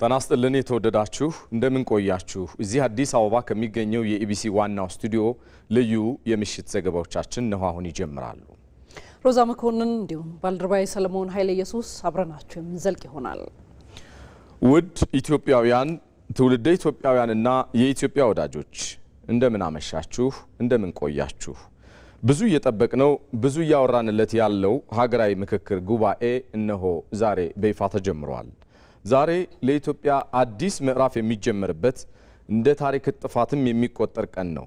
ጤና ይስጥልን የተወደዳችሁ እንደምን ቆያችሁ እዚህ አዲስ አበባ ከሚገኘው የኢቢሲ ዋናው ስቱዲዮ ልዩ የምሽት ዘገባዎቻችን ነው አሁን ይጀምራሉ። ሮዛ መኮንን እንዲሁም ባልደረባይ ሰለሞን ኃይለ ኢየሱስ አብረናችሁ የምንዘልቅ ይሆናል። ውድ ኢትዮጵያውያን ትውልደ ኢትዮጵያውያንና የኢትዮጵያ ወዳጆች እንደምን አመሻችሁ እንደምን ቆያችሁ። ብዙ እየጠበቅነው ብዙ ያወራንለት ያለው ሀገራዊ ምክክር ጉባኤ እነሆ ዛሬ በይፋ ተጀምሯል። ዛሬ ለኢትዮጵያ አዲስ ምዕራፍ የሚጀምርበት እንደ ታሪክ ጥፋትም የሚቆጠር ቀን ነው።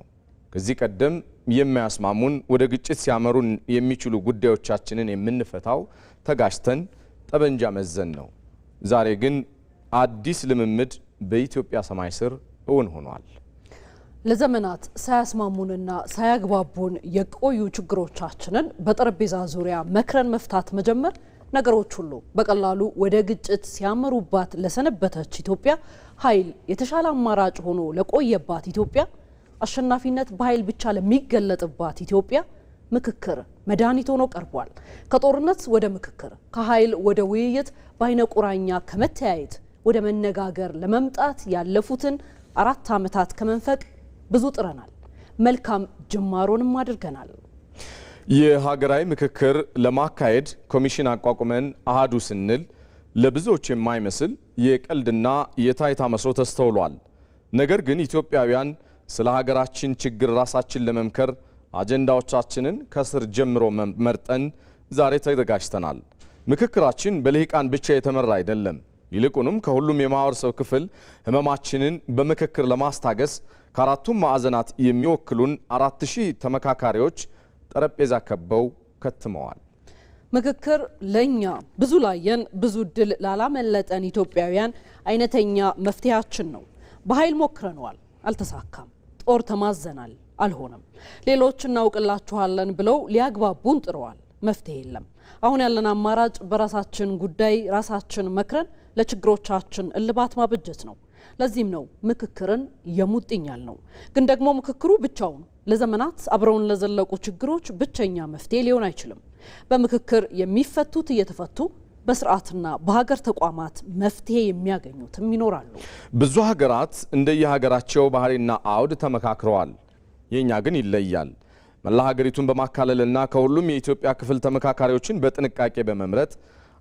ከዚህ ቀደም የማያስማሙን ወደ ግጭት ሲያመሩን የሚችሉ ጉዳዮቻችንን የምንፈታው ተጋጭተን ጠበንጃ መዘን ነው። ዛሬ ግን አዲስ ልምምድ በኢትዮጵያ ሰማይ ስር እውን ሆኗል። ለዘመናት ሳያስማሙንና ሳያግባቡን የቆዩ ችግሮቻችንን በጠረጴዛ ዙሪያ መክረን መፍታት መጀመር ነገሮች ሁሉ በቀላሉ ወደ ግጭት ሲያመሩባት ለሰነበተች ኢትዮጵያ ኃይል የተሻለ አማራጭ ሆኖ ለቆየባት ኢትዮጵያ አሸናፊነት በኃይል ብቻ ለሚገለጥባት ኢትዮጵያ ምክክር መድኃኒት ሆኖ ቀርቧል። ከጦርነት ወደ ምክክር፣ ከኃይል ወደ ውይይት፣ በአይነ ቁራኛ ከመተያየት ወደ መነጋገር ለመምጣት ያለፉትን 4 ዓመታት ከመንፈቅ ብዙ ጥረናል። መልካም ጅማሮንም አድርገናል። የሀገራዊ ምክክር ለማካሄድ ኮሚሽን አቋቁመን አሃዱ ስንል ለብዙዎች የማይመስል የቀልድና የታይታ መስሎ ተስተውሏል። ነገር ግን ኢትዮጵያውያን ስለ ሀገራችን ችግር ራሳችን ለመምከር አጀንዳዎቻችንን ከስር ጀምሮ መርጠን ዛሬ ተዘጋጅተናል። ምክክራችን በልሂቃን ብቻ የተመራ አይደለም። ይልቁንም ከሁሉም የማህበረሰብ ክፍል ህመማችንን በምክክር ለማስታገስ ከአራቱም ማዕዘናት የሚወክሉን 4000 ተመካካሪዎች ጠረጴዛ ከበው ከትመዋል። ምክክር ለኛ ብዙ ላየን ብዙ ድል ላላመለጠን ኢትዮጵያውያን አይነተኛ መፍትሄያችን ነው። በኃይል ሞክረናል፣ አልተሳካም። ጦር ተማዘናል፣ አልሆነም። ሌሎች እናውቅላችኋለን ብለው ሊያግባቡን ጥረዋል፣ መፍትሄ የለም። አሁን ያለን አማራጭ በራሳችን ጉዳይ ራሳችን መክረን ለችግሮቻችን እልባት ማበጀት ነው። ለዚህም ነው ምክክርን የሙጥኛል ነው። ግን ደግሞ ምክክሩ ብቻውን ለዘመናት አብረውን ለዘለቁ ችግሮች ብቸኛ መፍትሄ ሊሆን አይችልም። በምክክር የሚፈቱት እየተፈቱ በስርዓትና በሀገር ተቋማት መፍትሄ የሚያገኙትም ይኖራሉ። ብዙ ሀገራት እንደየሀገራቸው ባህሪና አውድ ተመካክረዋል። የኛ ግን ይለያል። መላ ሀገሪቱን በማካለልና ከሁሉም የኢትዮጵያ ክፍል ተመካካሪዎችን በጥንቃቄ በመምረጥ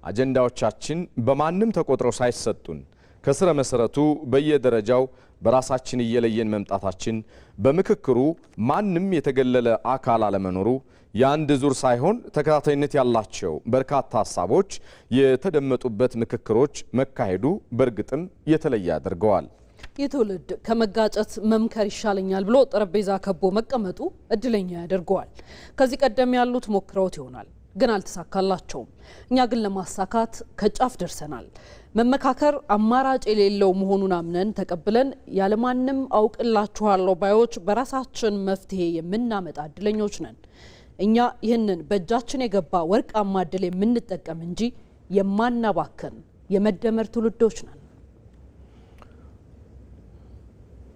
አጀንዳዎቻችን በማንም ተቆጥረው ሳይሰጡን ከስረ መሰረቱ በየደረጃው በራሳችን እየለየን መምጣታችን በምክክሩ ማንም የተገለለ አካል አለመኖሩ የአንድ ዙር ሳይሆን ተከታታይነት ያላቸው በርካታ ሀሳቦች የተደመጡበት ምክክሮች መካሄዱ በእርግጥም የተለየ ያደርገዋል። የትውልድ ከመጋጨት መምከር ይሻለኛል ብሎ ጠረጴዛ ከቦ መቀመጡ እድለኛ ያደርገዋል። ከዚህ ቀደም ያሉት ሞክረውት ይሆናል ግን አልተሳካላቸውም። እኛ ግን ለማሳካት ከጫፍ ደርሰናል። መመካከር አማራጭ የሌለው መሆኑን አምነን ተቀብለን ያለማንም አውቅላችኋለሁ ባዮች በራሳችን መፍትሄ የምናመጣ እድለኞች ነን። እኛ ይህንን በእጃችን የገባ ወርቃማ እድል የምንጠቀም እንጂ የማናባከን የመደመር ትውልዶች ነን።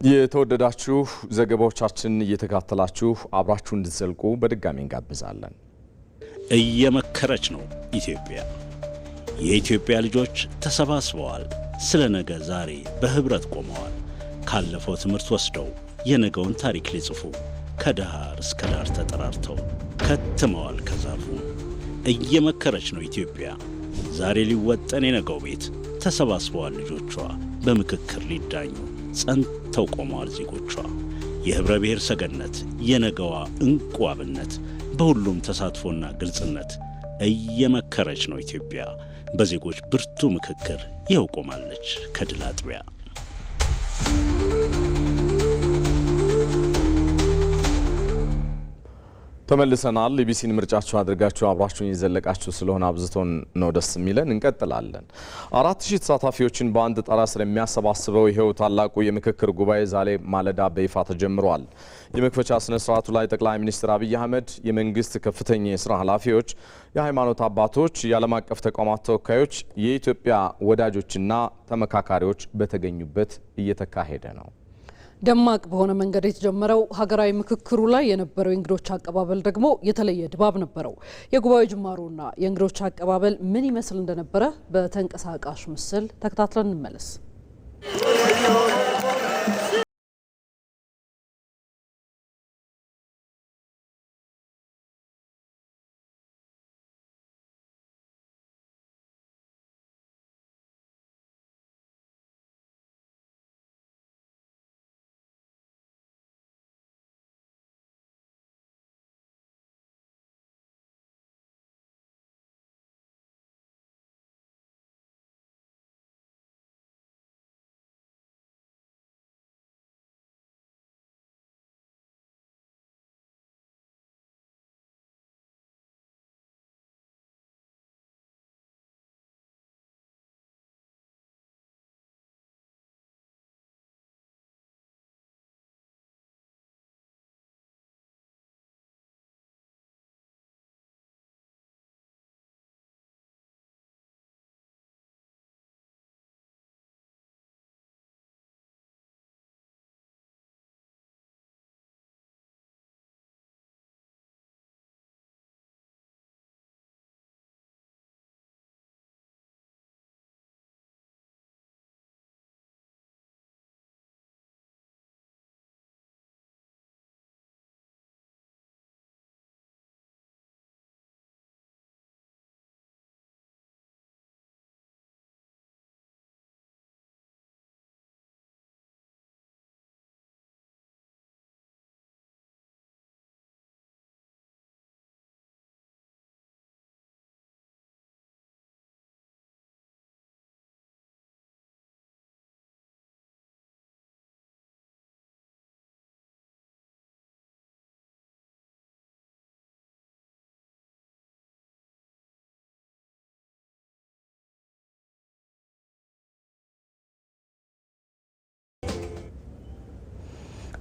የተወደዳችሁ ዘገባዎቻችን እየተከታተላችሁ አብራችሁ እንድትዘልቁ በድጋሚ እንጋብዛለን። እየመከረች ነው ኢትዮጵያ። የኢትዮጵያ ልጆች ተሰባስበዋል። ስለ ነገ ዛሬ በህብረት ቆመዋል። ካለፈው ትምህርት ወስደው የነገውን ታሪክ ሊጽፉ ከዳር እስከ ዳር ተጠራርተው ከትመዋል ከዛፉ። እየመከረች ነው ኢትዮጵያ። ዛሬ ሊወጠን የነገው ቤት ተሰባስበዋል ልጆቿ። በምክክር ሊዳኙ ጸንተው ቆመዋል ዜጎቿ። የህብረ ብሔር ሰገነት የነገዋ እንቁ አብነት በሁሉም ተሳትፎና ግልጽነት እየመከረች ነው ኢትዮጵያ። በዜጎች ብርቱ ምክክር ይኸው ቆማለች ከድል አጥቢያ። ተመልሰናል። ኢቢሲን ምርጫችሁ አድርጋችሁ አብራችሁን የዘለቃችሁ ስለሆነ አብዝቶን ነው ደስ የሚለን። እንቀጥላለን። 4000 ተሳታፊዎችን በአንድ ጣራ ስር የሚያሰባስበው ይሄው ታላቁ የምክክር ጉባኤ ዛሬ ማለዳ በይፋ ተጀምሯል። የመክፈቻ ስነ ስርዓቱ ላይ ጠቅላይ ሚኒስትር አብይ አህመድ፣ የመንግስት ከፍተኛ የስራ ኃላፊዎች፣ የሃይማኖት አባቶች፣ የዓለም አቀፍ ተቋማት ተወካዮች፣ የኢትዮጵያ ወዳጆችና ተመካካሪዎች በተገኙበት እየተካሄደ ነው። ደማቅ በሆነ መንገድ የተጀመረው ሀገራዊ ምክክሩ ላይ የነበረው የእንግዶች አቀባበል ደግሞ የተለየ ድባብ ነበረው። የጉባኤው ጅማሮና የእንግዶች አቀባበል ምን ይመስል እንደነበረ በተንቀሳቃሽ ምስል ተከታትለን እንመለስ።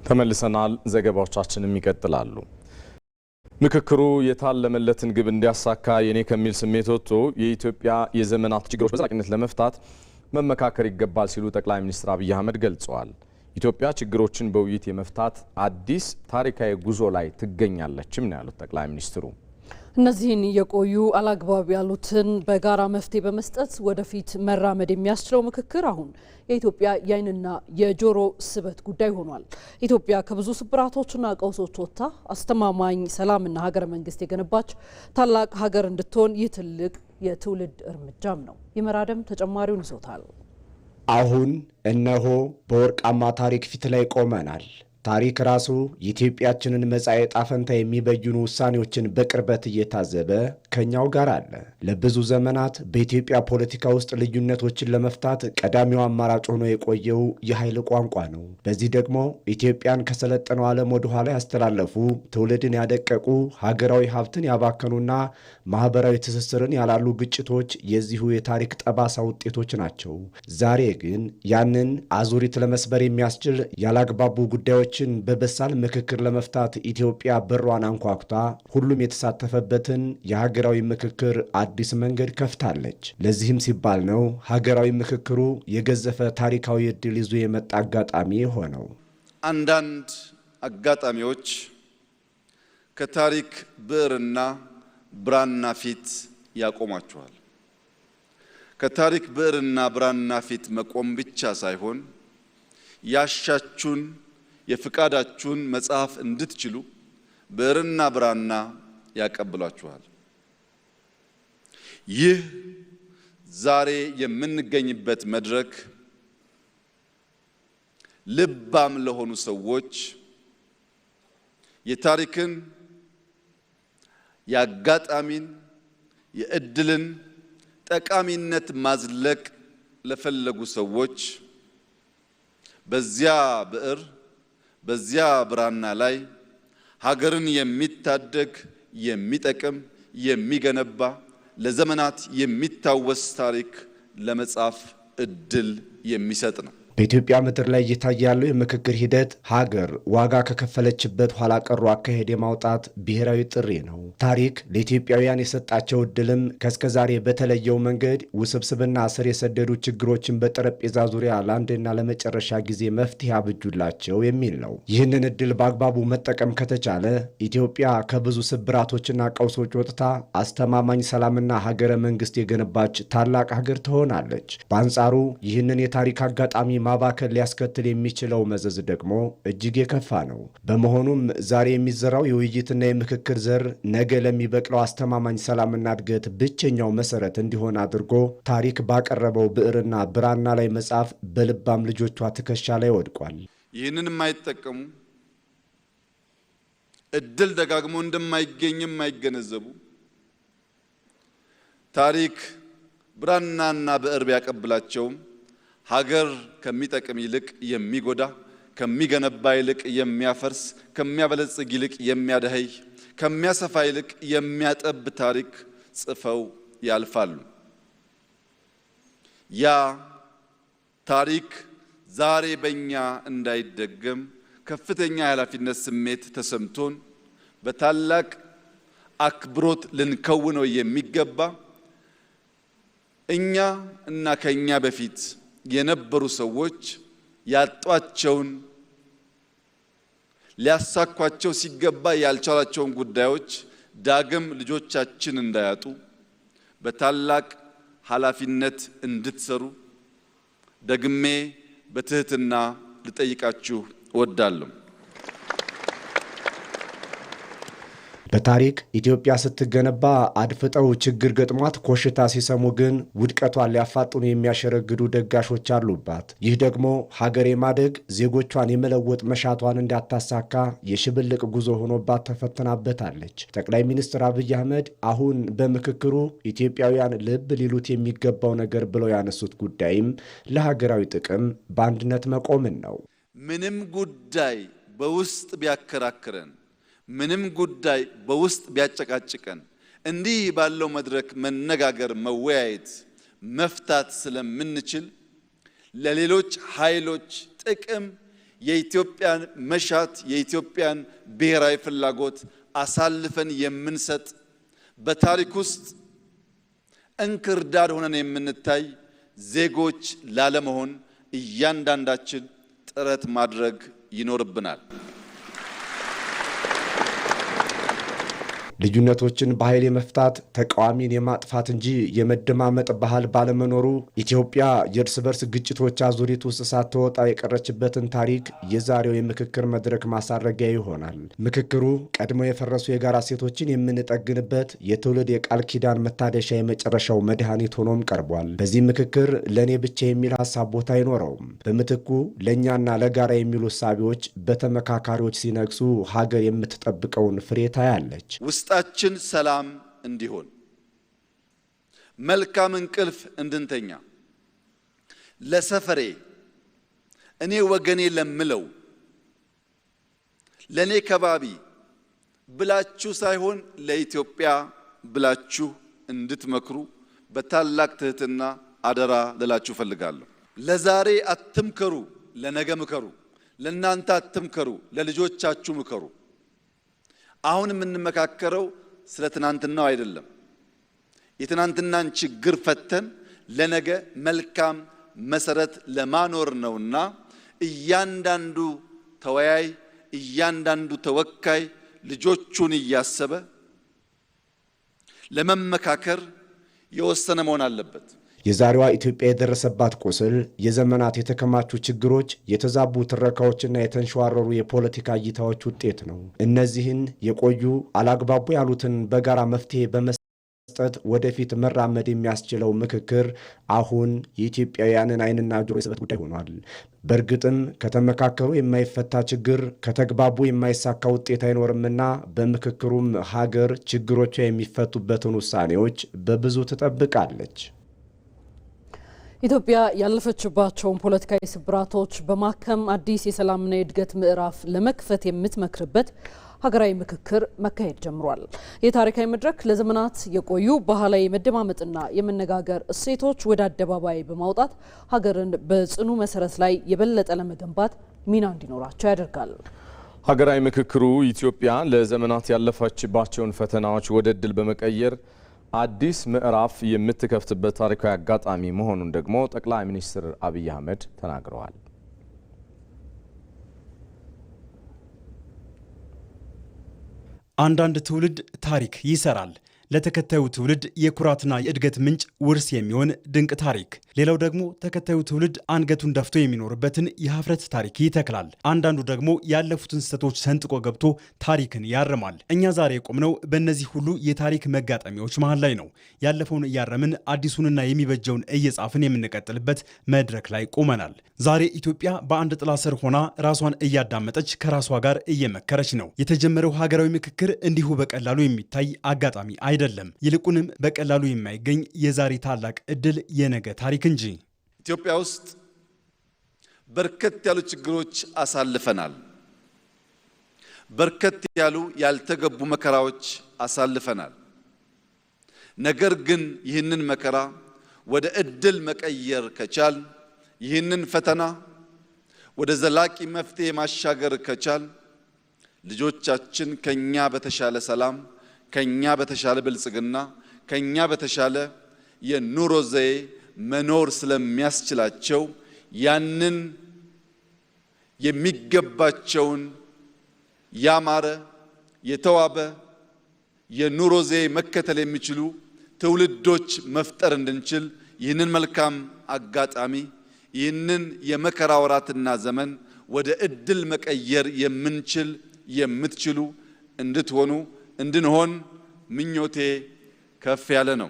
ተመልሰናል። ዘገባዎቻችንም ይቀጥላሉ። ምክክሩ የታለመለትን ግብ እንዲያሳካ የኔ ከሚል ስሜት ወጥቶ የኢትዮጵያ የዘመናት ችግሮች በዘላቂነት ለመፍታት መመካከር ይገባል ሲሉ ጠቅላይ ሚኒስትር አብይ አህመድ ገልጸዋል። ኢትዮጵያ ችግሮችን በውይይት የመፍታት አዲስ ታሪካዊ ጉዞ ላይ ትገኛለችም ነው ያሉት ጠቅላይ ሚኒስትሩ። እነዚህን የቆዩ አላግባብ ያሉትን በጋራ መፍትሄ በመስጠት ወደፊት መራመድ የሚያስችለው ምክክር አሁን የኢትዮጵያ የዓይንና የጆሮ ስበት ጉዳይ ሆኗል። ኢትዮጵያ ከብዙ ስብራቶችና ቀውሶች ወጥታ አስተማማኝ ሰላምና ሀገረ መንግስት የገነባች ታላቅ ሀገር እንድትሆን ይህ ትልቅ የትውልድ እርምጃም ነው። ይመራደም ተጨማሪውን ይዞታል። አሁን እነሆ በወርቃማ ታሪክ ፊት ላይ ቆመናል። ታሪክ ራሱ የኢትዮጵያችንን መጻኤ ዕጣ ፈንታ የሚበይኑ ውሳኔዎችን በቅርበት እየታዘበ ከኛው ጋር አለ። ለብዙ ዘመናት በኢትዮጵያ ፖለቲካ ውስጥ ልዩነቶችን ለመፍታት ቀዳሚው አማራጭ ሆኖ የቆየው የኃይል ቋንቋ ነው። በዚህ ደግሞ ኢትዮጵያን ከሰለጠነው ዓለም ወደ ኋላ ያስተላለፉ፣ ትውልድን ያደቀቁ፣ ሀገራዊ ሀብትን ያባከኑና ማህበራዊ ትስስርን ያላሉ ግጭቶች የዚሁ የታሪክ ጠባሳ ውጤቶች ናቸው። ዛሬ ግን ያንን አዙሪት ለመስበር የሚያስችል ያላግባቡ ጉዳዮች በበሳል ምክክር ለመፍታት ኢትዮጵያ በሯን አንኳኩታ ሁሉም የተሳተፈበትን የሀገራዊ ምክክር አዲስ መንገድ ከፍታለች። ለዚህም ሲባል ነው ሀገራዊ ምክክሩ የገዘፈ ታሪካዊ ዕድል ይዞ የመጣ አጋጣሚ ሆነው። አንዳንድ አጋጣሚዎች ከታሪክ ብዕርና ብራና ፊት ያቆማቸዋል። ከታሪክ ብዕርና ብራና ፊት መቆም ብቻ ሳይሆን ያሻችሁን የፍቃዳችሁን መጽሐፍ እንድትችሉ ብዕርና ብራና ያቀብሏችኋል። ይህ ዛሬ የምንገኝበት መድረክ ልባም ለሆኑ ሰዎች የታሪክን፣ የአጋጣሚን፣ የእድልን ጠቃሚነት ማዝለቅ ለፈለጉ ሰዎች በዚያ ብዕር በዚያ ብራና ላይ ሀገርን የሚታደግ የሚጠቅም የሚገነባ ለዘመናት የሚታወስ ታሪክ ለመጻፍ እድል የሚሰጥ ነው። በኢትዮጵያ ምድር ላይ እየታየ ያለው የምክክር ሂደት ሀገር ዋጋ ከከፈለችበት ኋላ ቀሩ አካሄድ የማውጣት ብሔራዊ ጥሪ ነው። ታሪክ ለኢትዮጵያውያን የሰጣቸው እድልም ከእስከዛሬ በተለየው መንገድ ውስብስብና ስር የሰደዱ ችግሮችን በጠረጴዛ ዙሪያ ለአንድና ለመጨረሻ ጊዜ መፍትሄ አብጁላቸው የሚል ነው። ይህንን እድል በአግባቡ መጠቀም ከተቻለ ኢትዮጵያ ከብዙ ስብራቶችና ቀውሶች ወጥታ አስተማማኝ ሰላምና ሀገረ መንግስት የገነባች ታላቅ ሀገር ትሆናለች። በአንጻሩ ይህንን የታሪክ አጋጣሚ ማባከል ሊያስከትል የሚችለው መዘዝ ደግሞ እጅግ የከፋ ነው። በመሆኑም ዛሬ የሚዘራው የውይይትና የምክክር ዘር ነገ ለሚበቅለው አስተማማኝ ሰላምና እድገት ብቸኛው መሰረት እንዲሆን አድርጎ ታሪክ ባቀረበው ብዕርና ብራና ላይ መጻፍ በልባም ልጆቿ ትከሻ ላይ ወድቋል። ይህንን የማይጠቀሙ እድል ደጋግሞ እንደማይገኝም የማይገነዘቡ ታሪክ ብራናና ብዕር ቢያቀብላቸውም ሀገር ከሚጠቅም ይልቅ የሚጎዳ፣ ከሚገነባ ይልቅ የሚያፈርስ፣ ከሚያበለጽግ ይልቅ የሚያደኸይ፣ ከሚያሰፋ ይልቅ የሚያጠብ ታሪክ ጽፈው ያልፋሉ። ያ ታሪክ ዛሬ በእኛ እንዳይደገም ከፍተኛ የኃላፊነት ስሜት ተሰምቶን በታላቅ አክብሮት ልንከውነው የሚገባ እኛ እና ከኛ በፊት የነበሩ ሰዎች ያጧቸውን ሊያሳኳቸው ሲገባ ያልቻላቸውን ጉዳዮች ዳግም ልጆቻችን እንዳያጡ በታላቅ ኃላፊነት እንድትሰሩ ደግሜ በትህትና ልጠይቃችሁ እወዳለሁ። በታሪክ ኢትዮጵያ ስትገነባ አድፍጠው ችግር ገጥሟት ኮሽታ ሲሰሙ ግን ውድቀቷን ሊያፋጥኑ የሚያሸረግዱ ደጋሾች አሉባት። ይህ ደግሞ ሀገር የማደግ ዜጎቿን የመለወጥ መሻቷን እንዳታሳካ የሽብልቅ ጉዞ ሆኖባት ተፈትናበታለች። ጠቅላይ ሚኒስትር አብይ አህመድ አሁን በምክክሩ ኢትዮጵያውያን ልብ ሊሉት የሚገባው ነገር ብለው ያነሱት ጉዳይም ለሀገራዊ ጥቅም በአንድነት መቆምን ነው። ምንም ጉዳይ በውስጥ ቢያከራክረን፣ ምንም ጉዳይ በውስጥ ቢያጨቃጭቀን እንዲህ ባለው መድረክ መነጋገር፣ መወያየት፣ መፍታት ስለምንችል ለሌሎች ኃይሎች ጥቅም የኢትዮጵያን መሻት፣ የኢትዮጵያን ብሔራዊ ፍላጎት አሳልፈን የምንሰጥ በታሪክ ውስጥ እንክርዳድ ሆነን የምንታይ ዜጎች ላለመሆን እያንዳንዳችን ጥረት ማድረግ ይኖርብናል። ልዩነቶችን በኃይል የመፍታት ተቃዋሚን የማጥፋት እንጂ የመደማመጥ ባህል ባለመኖሩ ኢትዮጵያ የእርስ በርስ ግጭቶች አዙሪት ውስጥ ሳትወጣ የቀረችበትን ታሪክ የዛሬው የምክክር መድረክ ማሳረጊያ ይሆናል። ምክክሩ ቀድሞ የፈረሱ የጋራ እሴቶችን የምንጠግንበት የትውልድ የቃል ኪዳን መታደሻ የመጨረሻው መድኃኒት ሆኖም ቀርቧል። በዚህ ምክክር ለእኔ ብቻ የሚል ሀሳብ ቦታ አይኖረውም። በምትኩ ለእኛና ለጋራ የሚሉ እሳቤዎች በተመካካሪዎች ሲነግሱ ሀገር የምትጠብቀውን ፍሬ ታያለች። ውስጣችን ሰላም እንዲሆን፣ መልካም እንቅልፍ እንድንተኛ፣ ለሰፈሬ እኔ ወገኔ ለምለው ለኔ ከባቢ ብላችሁ ሳይሆን ለኢትዮጵያ ብላችሁ እንድትመክሩ በታላቅ ትህትና አደራ ልላችሁ ፈልጋለሁ። ለዛሬ አትምከሩ፣ ለነገ ምከሩ። ለናንተ አትምከሩ፣ ለልጆቻችሁ ምከሩ። አሁን የምንመካከረው ስለ ትናንትናው አይደለም። የትናንትናን ችግር ፈተን ለነገ መልካም መሰረት ለማኖር ነውና እያንዳንዱ ተወያይ፣ እያንዳንዱ ተወካይ ልጆቹን እያሰበ ለመመካከር የወሰነ መሆን አለበት። የዛሬዋ ኢትዮጵያ የደረሰባት ቁስል የዘመናት የተከማቹ ችግሮች፣ የተዛቡ ትረካዎችና የተንሸዋረሩ የፖለቲካ እይታዎች ውጤት ነው። እነዚህን የቆዩ አላግባቡ ያሉትን በጋራ መፍትሄ በመስጠት ወደፊት መራመድ የሚያስችለው ምክክር አሁን የኢትዮጵያውያንን ዓይንና ጆሮ የስበት ጉዳይ ሆኗል። በእርግጥም ከተመካከሩ የማይፈታ ችግር፣ ከተግባቡ የማይሳካ ውጤት አይኖርምና በምክክሩም ሀገር ችግሮቿ የሚፈቱበትን ውሳኔዎች በብዙ ትጠብቃለች። ኢትዮጵያ ያለፈችባቸውን ፖለቲካዊ ስብራቶች በማከም አዲስ የሰላምና የእድገት ምዕራፍ ለመክፈት የምትመክርበት ሀገራዊ ምክክር መካሄድ ጀምሯል። የታሪካዊ መድረክ ለዘመናት የቆዩ ባህላዊ መደማመጥና የመነጋገር እሴቶች ወደ አደባባይ በማውጣት ሀገርን በጽኑ መሰረት ላይ የበለጠ ለመገንባት ሚና እንዲኖራቸው ያደርጋል። ሀገራዊ ምክክሩ ኢትዮጵያ ለዘመናት ያለፈችባቸውን ፈተናዎች ወደ እድል በመቀየር አዲስ ምዕራፍ የምትከፍትበት ታሪካዊ አጋጣሚ መሆኑን ደግሞ ጠቅላይ ሚኒስትር አብይ አህመድ ተናግረዋል። አንዳንድ ትውልድ ታሪክ ይሰራል። ለተከታዩ ትውልድ የኩራትና የእድገት ምንጭ ውርስ የሚሆን ድንቅ ታሪክ ሌላው ደግሞ ተከታዩ ትውልድ አንገቱን ደፍቶ የሚኖርበትን የሀፍረት ታሪክ ይተክላል። አንዳንዱ ደግሞ ያለፉትን ስህተቶች ሰንጥቆ ገብቶ ታሪክን ያርማል። እኛ ዛሬ የቆምነው በእነዚህ ሁሉ የታሪክ መጋጠሚያዎች መሃል ላይ ነው። ያለፈውን እያረምን አዲሱንና የሚበጀውን እየጻፍን የምንቀጥልበት መድረክ ላይ ቆመናል። ዛሬ ኢትዮጵያ በአንድ ጥላ ስር ሆና ራሷን እያዳመጠች ከራሷ ጋር እየመከረች ነው። የተጀመረው ሀገራዊ ምክክር እንዲሁ በቀላሉ የሚታይ አጋጣሚ አይደለም። ይልቁንም በቀላሉ የማይገኝ የዛሬ ታላቅ ዕድል የነገ ታሪክ እንጂ። ኢትዮጵያ ውስጥ በርከት ያሉ ችግሮች አሳልፈናል። በርከት ያሉ ያልተገቡ መከራዎች አሳልፈናል። ነገር ግን ይህንን መከራ ወደ ዕድል መቀየር ከቻል፣ ይህንን ፈተና ወደ ዘላቂ መፍትሄ ማሻገር ከቻል ልጆቻችን ከኛ በተሻለ ሰላም፣ ከኛ በተሻለ ብልጽግና፣ ከኛ በተሻለ የኑሮ ዘዬ መኖር ስለሚያስችላቸው ያንን የሚገባቸውን ያማረ የተዋበ የኑሮ ዘዬ መከተል የሚችሉ ትውልዶች መፍጠር እንድንችል ይህንን መልካም አጋጣሚ ይህንን የመከራ ወራትና ዘመን ወደ ዕድል መቀየር የምንችል የምትችሉ እንድትሆኑ እንድንሆን ምኞቴ ከፍ ያለ ነው።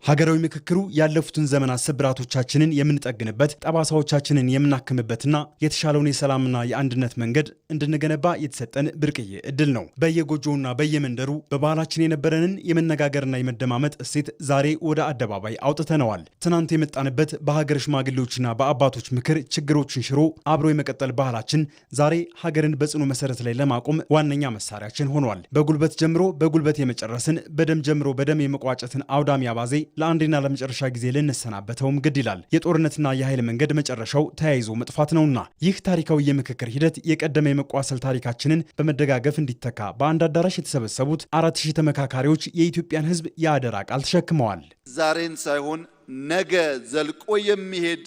ሀገራዊ ምክክሩ ያለፉትን ዘመናት ስብራቶቻችንን የምንጠግንበት፣ ጠባሳዎቻችንን የምናክምበትና የተሻለውን የሰላምና የአንድነት መንገድ እንድንገነባ የተሰጠን ብርቅዬ እድል ነው። በየጎጆውና በየመንደሩ በባህላችን የነበረንን የመነጋገርና የመደማመጥ እሴት ዛሬ ወደ አደባባይ አውጥተነዋል። ትናንት የመጣንበት በሀገር ሽማግሌዎችና በአባቶች ምክር ችግሮችን ሽሮ አብሮ የመቀጠል ባህላችን ዛሬ ሀገርን በጽኑ መሰረት ላይ ለማቆም ዋነኛ መሳሪያችን ሆኗል። በጉልበት ጀምሮ በጉልበት የመጨረስን፣ በደም ጀምሮ በደም የመቋጨትን አውዳሚ አባዜ ለአንዴና ለመጨረሻ ጊዜ ልንሰናበተውም ግድ ይላል። የጦርነትና የኃይል መንገድ መጨረሻው ተያይዞ መጥፋት ነውና ይህ ታሪካዊ የምክክር ሂደት የቀደመ የመቋሰል ታሪካችንን በመደጋገፍ እንዲተካ በአንድ አዳራሽ የተሰበሰቡት 4000 ተመካካሪዎች የኢትዮጵያን ሕዝብ የአደራ ቃል ተሸክመዋል። ዛሬን ሳይሆን ነገ ዘልቆ የሚሄድ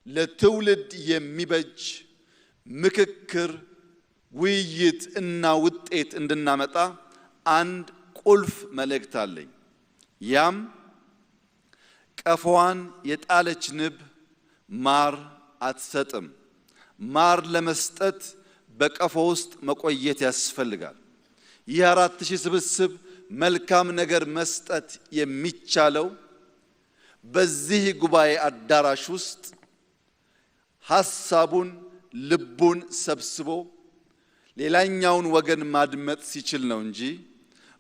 ለትውልድ የሚበጅ ምክክር፣ ውይይት እና ውጤት እንድናመጣ አንድ ቁልፍ መልእክት አለኝ። ያም ቀፎዋን የጣለች ንብ ማር አትሰጥም። ማር ለመስጠት በቀፎ ውስጥ መቆየት ያስፈልጋል። ይህ 4000 ስብስብ መልካም ነገር መስጠት የሚቻለው በዚህ ጉባኤ አዳራሽ ውስጥ ሐሳቡን ልቡን ሰብስቦ ሌላኛውን ወገን ማድመጥ ሲችል ነው እንጂ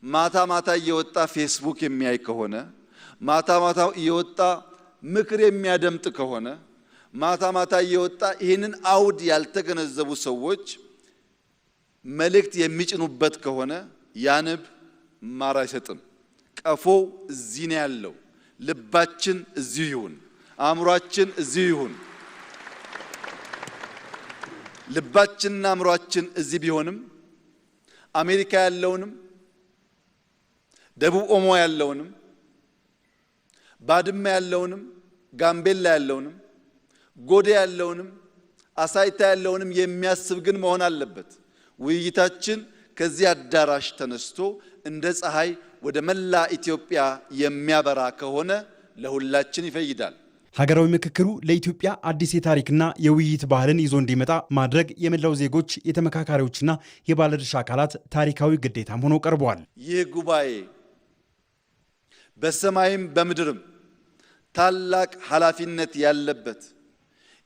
ማታ ማታ እየወጣ ፌስቡክ የሚያይ ከሆነ፣ ማታ ማታ እየወጣ ምክር የሚያደምጥ ከሆነ፣ ማታ ማታ እየወጣ ይህንን አውድ ያልተገነዘቡ ሰዎች መልእክት የሚጭኑበት ከሆነ ያ ንብ ማር አይሰጥም። ቀፎው እዚህ ነው ያለው። ልባችን እዚሁ ይሁን፣ አእምሯችን እዚሁ ይሁን። ልባችንና አእምሯችን እዚህ ቢሆንም አሜሪካ ያለውንም ደቡብ ኦሞ ያለውንም ባድመ ያለውንም ጋምቤላ ያለውንም ጎዴ ያለውንም አሳይታ ያለውንም የሚያስብ ግን መሆን አለበት። ውይይታችን ከዚህ አዳራሽ ተነስቶ እንደ ፀሐይ ወደ መላ ኢትዮጵያ የሚያበራ ከሆነ ለሁላችን ይፈይዳል። ሀገራዊ ምክክሩ ለኢትዮጵያ አዲስ የታሪክና የውይይት ባህልን ይዞ እንዲመጣ ማድረግ የመላው ዜጎች የተመካካሪዎችና የባለድርሻ አካላት ታሪካዊ ግዴታም ሆኖ ቀርበዋል። ይህ ጉባኤ በሰማይም በምድርም ታላቅ ኃላፊነት ያለበት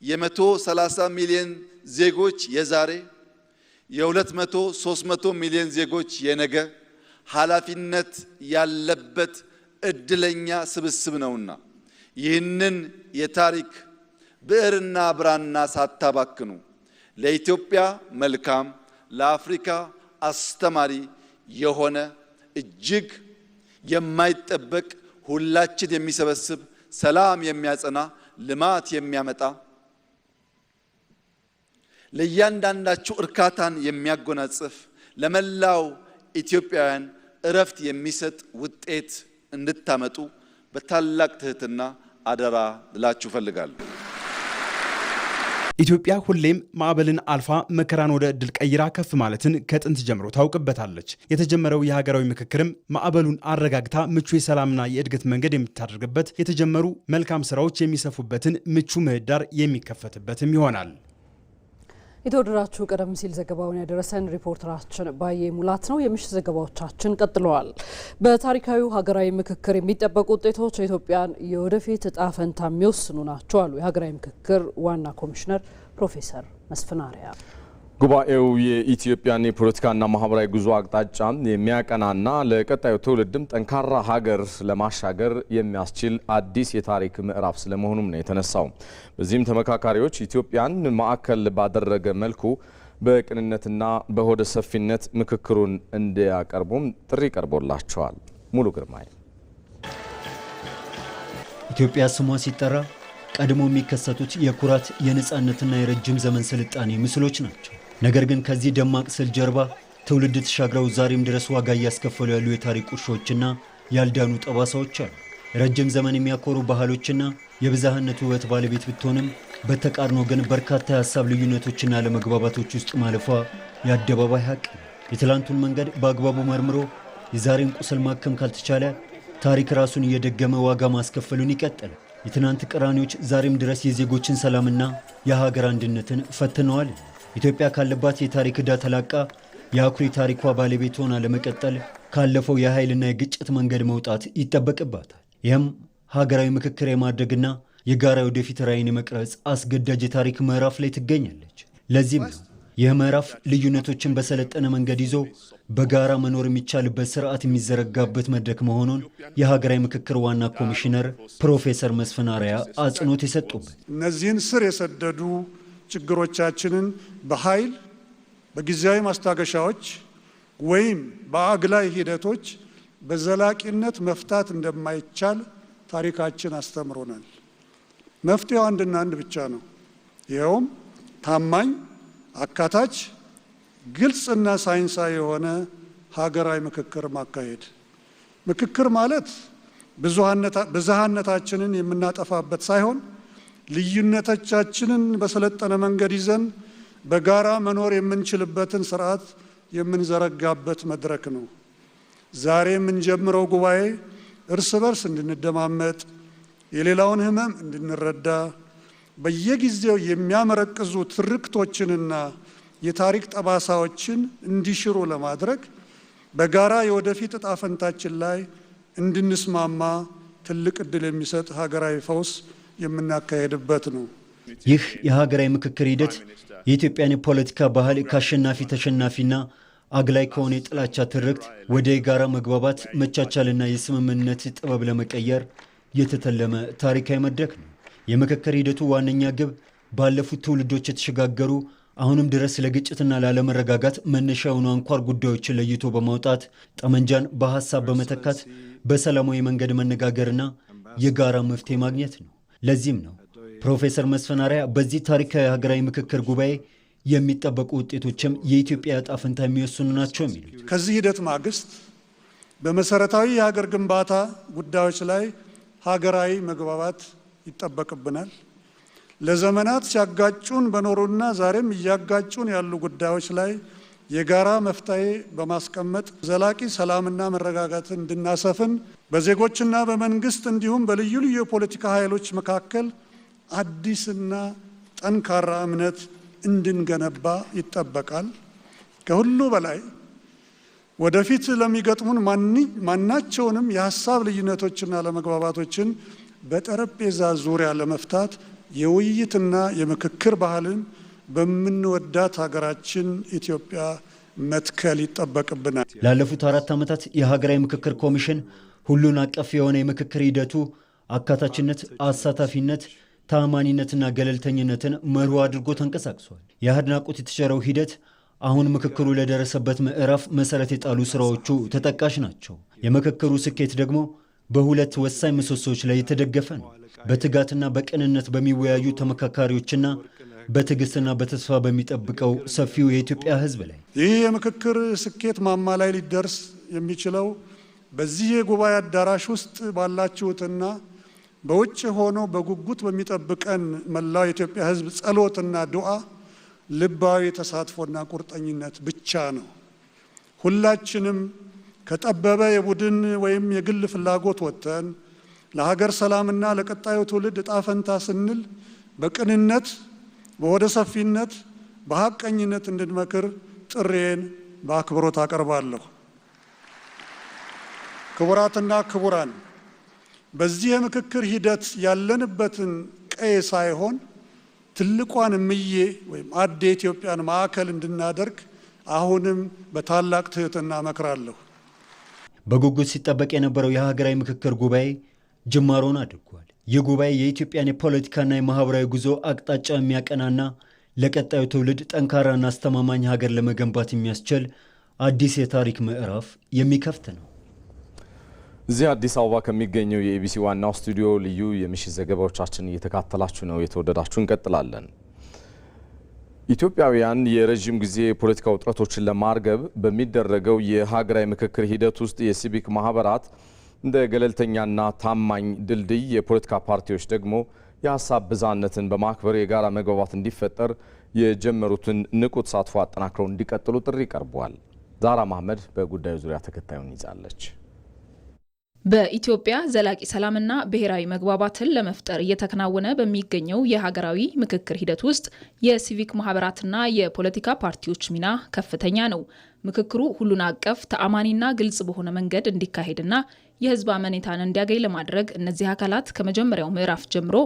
የ130 ሚሊዮን ዜጎች የዛሬ የ200-300 ሚሊዮን ዜጎች የነገ ኃላፊነት ያለበት እድለኛ ስብስብ ነውና ይህንን የታሪክ ብዕርና ብራና ሳታባክኑ ለኢትዮጵያ መልካም፣ ለአፍሪካ አስተማሪ የሆነ እጅግ የማይጠበቅ ሁላችን የሚሰበስብ ሰላም የሚያጸና ልማት የሚያመጣ ለእያንዳንዳችሁ እርካታን የሚያጎናጽፍ ለመላው ኢትዮጵያውያን እረፍት የሚሰጥ ውጤት እንድታመጡ በታላቅ ትህትና አደራ ልላችሁ ፈልጋለሁ። ኢትዮጵያ ሁሌም ማዕበልን አልፋ መከራን ወደ ዕድል ቀይራ ከፍ ማለትን ከጥንት ጀምሮ ታውቅበታለች። የተጀመረው የሀገራዊ ምክክርም ማዕበሉን አረጋግታ ምቹ የሰላምና የእድገት መንገድ የምታደርግበት፣ የተጀመሩ መልካም ስራዎች የሚሰፉበትን ምቹ ምህዳር የሚከፈትበትም ይሆናል። የተወደዳችሁ ቀደም ሲል ዘገባውን ያደረሰን ሪፖርተራችን ባየ ሙላት ነው። የምሽት ዘገባዎቻችን ቀጥለዋል። በታሪካዊው ሀገራዊ ምክክር የሚጠበቁ ውጤቶች የኢትዮጵያን የወደፊት እጣ ፈንታ የሚወስኑ ናቸው አሉ የሀገራዊ ምክክር ዋና ኮሚሽነር ፕሮፌሰር መስፍን አርአያ። ጉባኤው የኢትዮጵያን የፖለቲካና ማህበራዊ ጉዞ አቅጣጫ የሚያቀናና ለቀጣዩ ትውልድም ጠንካራ ሀገር ለማሻገር የሚያስችል አዲስ የታሪክ ምዕራፍ ስለመሆኑም ነው የተነሳው። በዚህም ተመካካሪዎች ኢትዮጵያን ማዕከል ባደረገ መልኩ በቅንነትና በሆደ ሰፊነት ምክክሩን እንዲያቀርቡም ጥሪ ቀርቦላቸዋል። ሙሉ ግርማይ። ኢትዮጵያ ስሟ ሲጠራ ቀድሞ የሚከሰቱት የኩራት የነጻነትና የረጅም ዘመን ስልጣኔ ምስሎች ናቸው። ነገር ግን ከዚህ ደማቅ ስዕል ጀርባ ትውልድ ተሻግረው ዛሬም ድረስ ዋጋ እያስከፈሉ ያሉ የታሪክ ቁርሾችና ያልዳኑ ጠባሳዎች አሉ። ረጅም ዘመን የሚያኮሩ ባህሎችና የብዝሃነት ውበት ባለቤት ብትሆንም በተቃርኖ ግን በርካታ የሀሳብ ልዩነቶችና አለመግባባቶች ውስጥ ማለፏ የአደባባይ ሀቅ ነው። የትላንቱን መንገድ በአግባቡ መርምሮ የዛሬን ቁስል ማከም ካልተቻለ ታሪክ ራሱን እየደገመ ዋጋ ማስከፈሉን ይቀጥላል። የትናንት ቅራኔዎች ዛሬም ድረስ የዜጎችን ሰላምና የሀገር አንድነትን ፈትነዋል። ኢትዮጵያ ካለባት የታሪክ ዕዳ ተላቃ የአኩሪ ታሪኳ ባለቤት ሆና ለመቀጠል ካለፈው የኃይልና የግጭት መንገድ መውጣት ይጠበቅባታል። ይህም ሀገራዊ ምክክር የማድረግና የጋራ ወደፊት ራዕይን የመቅረጽ አስገዳጅ የታሪክ ምዕራፍ ላይ ትገኛለች። ለዚህም ነው ይህ ምዕራፍ ልዩነቶችን በሰለጠነ መንገድ ይዞ በጋራ መኖር የሚቻልበት ስርዓት የሚዘረጋበት መድረክ መሆኑን የሀገራዊ ምክክር ዋና ኮሚሽነር ፕሮፌሰር መስፍን አርአያ አጽንኦት የሰጡበት። እነዚህን ስር የሰደዱ ችግሮቻችንን በኃይል በጊዜያዊ ማስታገሻዎች ወይም በአግላይ ሂደቶች በዘላቂነት መፍታት እንደማይቻል ታሪካችን አስተምሮናል። መፍትሄው አንድና አንድ ብቻ ነው። ይኸውም ታማኝ፣ አካታች፣ ግልጽና ሳይንሳዊ የሆነ ሀገራዊ ምክክር ማካሄድ። ምክክር ማለት ብዝሃነታችንን የምናጠፋበት ሳይሆን ልዩነቶቻችንን በሰለጠነ መንገድ ይዘን በጋራ መኖር የምንችልበትን ስርዓት የምንዘረጋበት መድረክ ነው። ዛሬ የምንጀምረው ጉባኤ እርስ በርስ እንድንደማመጥ፣ የሌላውን ሕመም እንድንረዳ፣ በየጊዜው የሚያመረቅዙ ትርክቶችንና የታሪክ ጠባሳዎችን እንዲሽሩ ለማድረግ በጋራ የወደፊት እጣ ፈንታችን ላይ እንድንስማማ ትልቅ ዕድል የሚሰጥ ሀገራዊ ፈውስ የምናካሄድበት ነው። ይህ የሀገራዊ ምክክር ሂደት የኢትዮጵያን የፖለቲካ ባህል ከአሸናፊ ተሸናፊና አግላይ ከሆነ የጥላቻ ትርክት ወደ የጋራ መግባባት፣ መቻቻልና የስምምነት ጥበብ ለመቀየር የተተለመ ታሪካዊ መድረክ ነው። የምክክር ሂደቱ ዋነኛ ግብ ባለፉት ትውልዶች የተሸጋገሩ አሁንም ድረስ ለግጭትና ላለመረጋጋት መነሻ የሆኑ አንኳር ጉዳዮችን ለይቶ በማውጣት ጠመንጃን በሀሳብ በመተካት በሰላማዊ መንገድ መነጋገርና የጋራ መፍትሄ ማግኘት ነው። ለዚህም ነው ፕሮፌሰር መስፍን አርአያ በዚህ ታሪካዊ ሀገራዊ ምክክር ጉባኤ የሚጠበቁ ውጤቶችም የኢትዮጵያ ዕጣ ፈንታ የሚወስኑ ናቸው የሚሉት። ከዚህ ሂደት ማግስት በመሰረታዊ የሀገር ግንባታ ጉዳዮች ላይ ሀገራዊ መግባባት ይጠበቅብናል። ለዘመናት ሲያጋጩን በኖሩና ዛሬም እያጋጩን ያሉ ጉዳዮች ላይ የጋራ መፍትሄ በማስቀመጥ ዘላቂ ሰላምና መረጋጋትን እንድናሰፍን በዜጎችና በመንግስት እንዲሁም በልዩ ልዩ የፖለቲካ ኃይሎች መካከል አዲስና ጠንካራ እምነት እንድንገነባ ይጠበቃል። ከሁሉ በላይ ወደፊት ለሚገጥሙን ማናቸውንም የሀሳብ ልዩነቶችና ለመግባባቶችን በጠረጴዛ ዙሪያ ለመፍታት የውይይትና የምክክር ባህልን በምንወዳት ሀገራችን ኢትዮጵያ መትከል ይጠበቅብናል። ላለፉት 4 ዓመታት የሀገራዊ ምክክር ኮሚሽን ሁሉን አቀፍ የሆነ የምክክር ሂደቱ አካታችነት፣ አሳታፊነት፣ ታማኒነትና ገለልተኝነትን መርሆ አድርጎ ተንቀሳቅሷል። የአድናቆት የተቸረው ሂደት አሁን ምክክሩ ለደረሰበት ምዕራፍ መሰረት የጣሉ ስራዎቹ ተጠቃሽ ናቸው። የምክክሩ ስኬት ደግሞ በሁለት ወሳኝ ምሰሶች ላይ የተደገፈ ነው። በትጋትና በቅንነት በሚወያዩ ተመካካሪዎችና በትዕግስትና በተስፋ በሚጠብቀው ሰፊው የኢትዮጵያ ሕዝብ ላይ። ይህ የምክክር ስኬት ማማ ላይ ሊደርስ የሚችለው በዚህ የጉባኤ አዳራሽ ውስጥ ባላችሁትና በውጭ ሆኖ በጉጉት በሚጠብቀን መላው የኢትዮጵያ ሕዝብ ጸሎትና ዱዓ ልባዊ ተሳትፎና ቁርጠኝነት ብቻ ነው። ሁላችንም ከጠበበ የቡድን ወይም የግል ፍላጎት ወጥተን ለሀገር ሰላምና ለቀጣዩ ትውልድ ዕጣ ፈንታ ስንል በቅንነት፣ በወደ ሰፊነት፣ በሐቀኝነት እንድንመክር ጥሬን በአክብሮት አቀርባለሁ። ክቡራትና ክቡራን፣ በዚህ የምክክር ሂደት ያለንበትን ቀይ ሳይሆን ትልቋን እምዬ ወይም አዴ ኢትዮጵያን ማዕከል እንድናደርግ አሁንም በታላቅ ትህትና እመክራለሁ። በጉጉት ሲጠበቅ የነበረው የሀገራዊ ምክክር ጉባኤ ጅማሮን አድርጓል። ይህ ጉባኤ የኢትዮጵያን የፖለቲካና የማህበራዊ ጉዞ አቅጣጫ የሚያቀናና ለቀጣዩ ትውልድ ጠንካራና አስተማማኝ ሀገር ለመገንባት የሚያስችል አዲስ የታሪክ ምዕራፍ የሚከፍት ነው። እዚህ አዲስ አበባ ከሚገኘው የኢቢሲ ዋናው ስቱዲዮ ልዩ የምሽት ዘገባዎቻችን እየተካተላችሁ ነው። የተወደዳችሁ እንቀጥላለን። ኢትዮጵያውያን የረጅም ጊዜ የፖለቲካ ውጥረቶችን ለማርገብ በሚደረገው የሀገራዊ ምክክር ሂደት ውስጥ የሲቪክ ማህበራት እንደ ገለልተኛና ታማኝ ድልድይ፣ የፖለቲካ ፓርቲዎች ደግሞ የሀሳብ ብዝሃነትን በማክበር የጋራ መግባባት እንዲፈጠር የጀመሩትን ንቁ ተሳትፎ አጠናክረው እንዲቀጥሉ ጥሪ ቀርቧል። ዛራ መሐመድ በጉዳዩ ዙሪያ ተከታዩን ይዛለች። በኢትዮጵያ ዘላቂ ሰላምና ብሔራዊ መግባባትን ለመፍጠር እየተከናወነ በሚገኘው የሀገራዊ ምክክር ሂደት ውስጥ የሲቪክ ማህበራትና የፖለቲካ ፓርቲዎች ሚና ከፍተኛ ነው። ምክክሩ ሁሉን አቀፍ ተአማኒና ግልጽ በሆነ መንገድ እንዲካሄድና የህዝብ አመኔታን እንዲያገኝ ለማድረግ እነዚህ አካላት ከመጀመሪያው ምዕራፍ ጀምሮ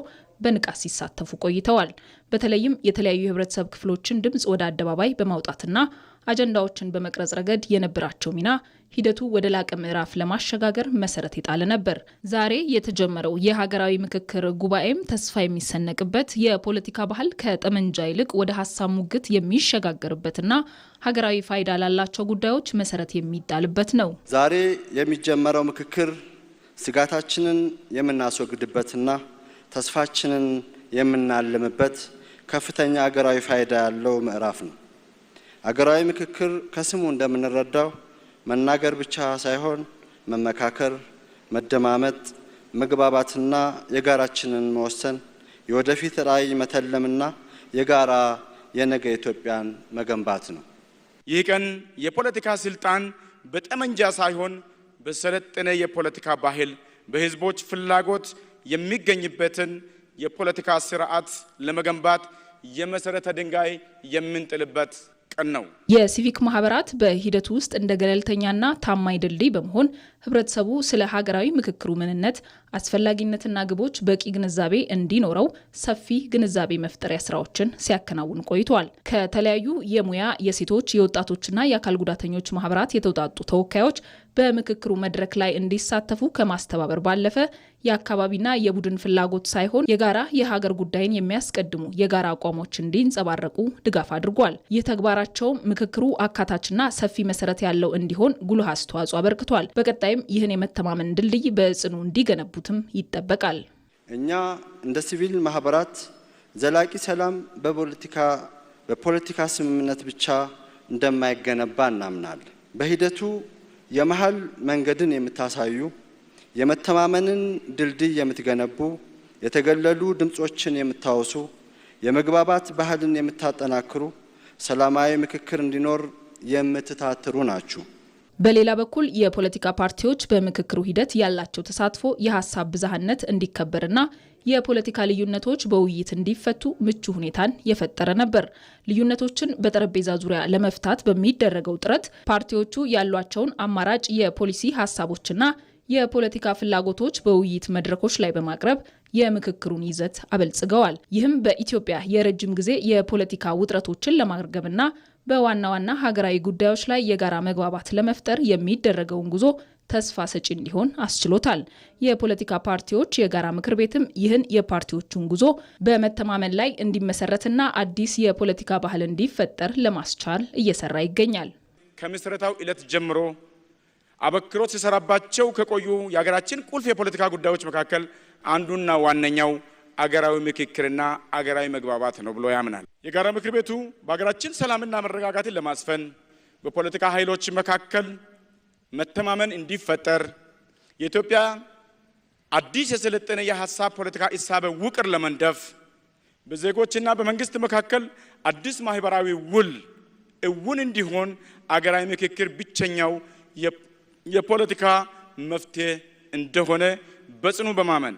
በንቃት ሲሳተፉ ቆይተዋል። በተለይም የተለያዩ የህብረተሰብ ክፍሎችን ድምፅ ወደ አደባባይ በማውጣትና አጀንዳዎችን በመቅረጽ ረገድ የነበራቸው ሚና ሂደቱ ወደ ላቀ ምዕራፍ ለማሸጋገር መሰረት የጣለ ነበር። ዛሬ የተጀመረው የሀገራዊ ምክክር ጉባኤም ተስፋ የሚሰነቅበት የፖለቲካ ባህል ከጠመንጃ ይልቅ ወደ ሀሳብ ሙግት የሚሸጋገርበትና ሀገራዊ ፋይዳ ላላቸው ጉዳዮች መሰረት የሚጣልበት ነው። ዛሬ የሚጀመረው ምክክር ስጋታችንን የምናስወግድበትና ተስፋችንን የምናልምበት ከፍተኛ ሀገራዊ ፋይዳ ያለው ምዕራፍ ነው። ሀገራዊ ምክክር ከስሙ እንደምንረዳው መናገር ብቻ ሳይሆን መመካከር፣ መደማመጥ፣ መግባባትና የጋራችንን መወሰን፣ የወደፊት ራዕይ መተለምና የጋራ የነገ ኢትዮጵያን መገንባት ነው። ይህ ቀን የፖለቲካ ስልጣን በጠመንጃ ሳይሆን በሰለጠነ የፖለቲካ ባህል በህዝቦች ፍላጎት የሚገኝበትን የፖለቲካ ስርዓት ለመገንባት የመሰረተ ድንጋይ የምንጥልበት ቀን ነው። የሲቪክ ማህበራት በሂደቱ ውስጥ እንደ ገለልተኛና ታማኝ ድልድይ በመሆን ህብረተሰቡ ስለ ሀገራዊ ምክክሩ ምንነት፣ አስፈላጊነትና ግቦች በቂ ግንዛቤ እንዲኖረው ሰፊ ግንዛቤ መፍጠሪያ ስራዎችን ሲያከናውን ቆይቷል። ከተለያዩ የሙያ፣ የሴቶች፣ የወጣቶችና የአካል ጉዳተኞች ማህበራት የተውጣጡ ተወካዮች በምክክሩ መድረክ ላይ እንዲሳተፉ ከማስተባበር ባለፈ የአካባቢና የቡድን ፍላጎት ሳይሆን የጋራ የሀገር ጉዳይን የሚያስቀድሙ የጋራ አቋሞች እንዲንጸባረቁ ድጋፍ አድርጓል። ይህ ተግባራቸውም ምክክሩ አካታችና ሰፊ መሰረት ያለው እንዲሆን ጉልህ አስተዋጽኦ አበርክቷል። በቀጣይም ይህን የመተማመን ድልድይ በጽኑ እንዲገነቡትም ይጠበቃል። እኛ እንደ ሲቪል ማህበራት ዘላቂ ሰላም በፖለቲካ ስምምነት ብቻ እንደማይገነባ እናምናለን። በሂደቱ የመሃል መንገድን የምታሳዩ፣ የመተማመንን ድልድይ የምትገነቡ፣ የተገለሉ ድምጾችን የምታወሱ፣ የመግባባት ባህልን የምታጠናክሩ፣ ሰላማዊ ምክክር እንዲኖር የምትታትሩ ናችሁ። በሌላ በኩል የፖለቲካ ፓርቲዎች በምክክሩ ሂደት ያላቸው ተሳትፎ የሀሳብ ብዝሃነት እንዲከበርና የፖለቲካ ልዩነቶች በውይይት እንዲፈቱ ምቹ ሁኔታን የፈጠረ ነበር። ልዩነቶችን በጠረጴዛ ዙሪያ ለመፍታት በሚደረገው ጥረት ፓርቲዎቹ ያሏቸውን አማራጭ የፖሊሲ ሀሳቦችና የፖለቲካ ፍላጎቶች በውይይት መድረኮች ላይ በማቅረብ የምክክሩን ይዘት አበልጽገዋል። ይህም በኢትዮጵያ የረጅም ጊዜ የፖለቲካ ውጥረቶችን ለማርገብና በዋና ዋና ሀገራዊ ጉዳዮች ላይ የጋራ መግባባት ለመፍጠር የሚደረገውን ጉዞ ተስፋ ሰጪ እንዲሆን አስችሎታል። የፖለቲካ ፓርቲዎች የጋራ ምክር ቤትም ይህን የፓርቲዎቹን ጉዞ በመተማመን ላይ እንዲመሰረትና አዲስ የፖለቲካ ባህል እንዲፈጠር ለማስቻል እየሰራ ይገኛል። ከምስረታው ዕለት ጀምሮ አበክሮ ሲሰራባቸው ከቆዩ የሀገራችን ቁልፍ የፖለቲካ ጉዳዮች መካከል አንዱና ዋነኛው አገራዊ ምክክርና አገራዊ መግባባት ነው ብሎ ያምናል። የጋራ ምክር ቤቱ በሀገራችን ሰላምና መረጋጋትን ለማስፈን በፖለቲካ ኃይሎች መካከል መተማመን እንዲፈጠር የኢትዮጵያ አዲስ የሰለጠነ የሐሳብ ፖለቲካ እሳቤ ውቅር ለመንደፍ በዜጎችና በመንግስት መካከል አዲስ ማህበራዊ ውል እውን እንዲሆን አገራዊ ምክክር ብቸኛው የፖለቲካ መፍትሄ እንደሆነ በጽኑ በማመን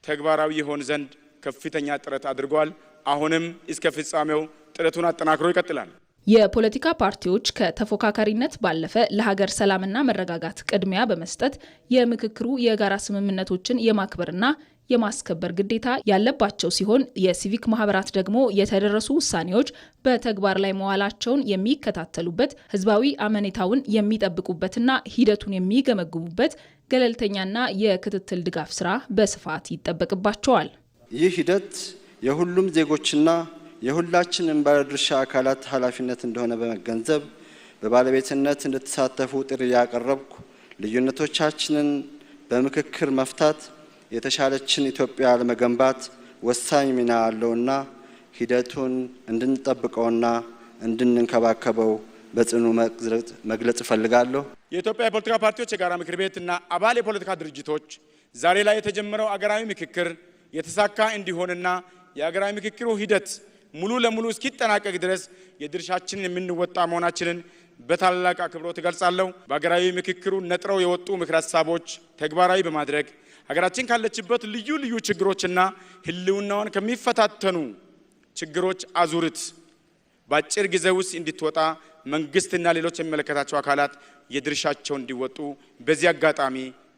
ተግባራዊ ይሆን ዘንድ ከፍተኛ ጥረት አድርጓል። አሁንም እስከ ፍጻሜው ጥረቱን አጠናክሮ ይቀጥላል። የፖለቲካ ፓርቲዎች ከተፎካካሪነት ባለፈ ለሀገር ሰላምና መረጋጋት ቅድሚያ በመስጠት የምክክሩ የጋራ ስምምነቶችን የማክበርና የማስከበር ግዴታ ያለባቸው ሲሆን የሲቪክ ማህበራት ደግሞ የተደረሱ ውሳኔዎች በተግባር ላይ መዋላቸውን የሚከታተሉበት፣ ህዝባዊ አመኔታውን የሚጠብቁበትና ሂደቱን የሚገመግሙበት ገለልተኛና የክትትል ድጋፍ ስራ በስፋት ይጠበቅባቸዋል። ይህ ሂደት የሁሉም ዜጎችና የሁላችንም ባለድርሻ አካላት ኃላፊነት እንደሆነ በመገንዘብ በባለቤትነት እንድትሳተፉ ጥሪ ያቀረብኩ፣ ልዩነቶቻችንን በምክክር መፍታት የተሻለችን ኢትዮጵያ ለመገንባት ወሳኝ ሚና አለውና ሂደቱን እንድንጠብቀውና እንድንንከባከበው በጽኑ መግለጽ እፈልጋለሁ። የኢትዮጵያ የፖለቲካ ፓርቲዎች የጋራ ምክር ቤትና አባል የፖለቲካ ድርጅቶች ዛሬ ላይ የተጀመረው አገራዊ ምክክር የተሳካ እንዲሆንና የአገራዊ ምክክሩ ሂደት ሙሉ ለሙሉ እስኪጠናቀቅ ድረስ የድርሻችንን የምንወጣ መሆናችንን በታላቅ አክብሮት እገልጻለሁ። በአገራዊ ምክክሩ ነጥረው የወጡ ምክረ ሀሳቦች ተግባራዊ በማድረግ ሀገራችን ካለችበት ልዩ ልዩ ችግሮችና ህልውናዋን ከሚፈታተኑ ችግሮች አዙሪት በአጭር ጊዜ ውስጥ እንድትወጣ መንግስትና ሌሎች የሚመለከታቸው አካላት የድርሻቸውን እንዲወጡ በዚህ አጋጣሚ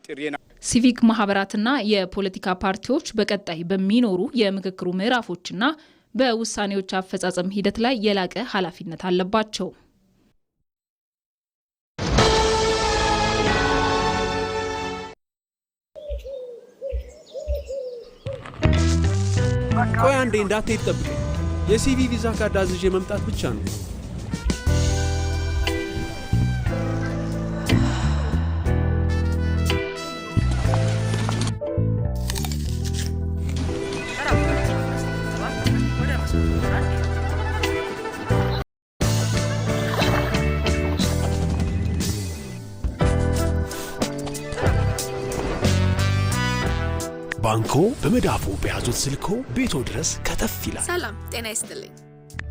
ጥሪና ሲቪክ ማህበራትና የፖለቲካ ፓርቲዎች በቀጣይ በሚኖሩ የምክክሩ ምዕራፎችና በውሳኔዎች አፈጻጸም ሂደት ላይ የላቀ ኃላፊነት አለባቸው። ቆይ አንዴ እንዳትሄድ ጠብቀኝ። የሲቪ ቪዛ ካርድ አዝዤ መምጣት ብቻ ነው። ባንኮ በመዳፉ በያዙት ስልኮ ቤቶ ድረስ ከተፍ ይላል። ሰላም ጤና ይስጥልኝ።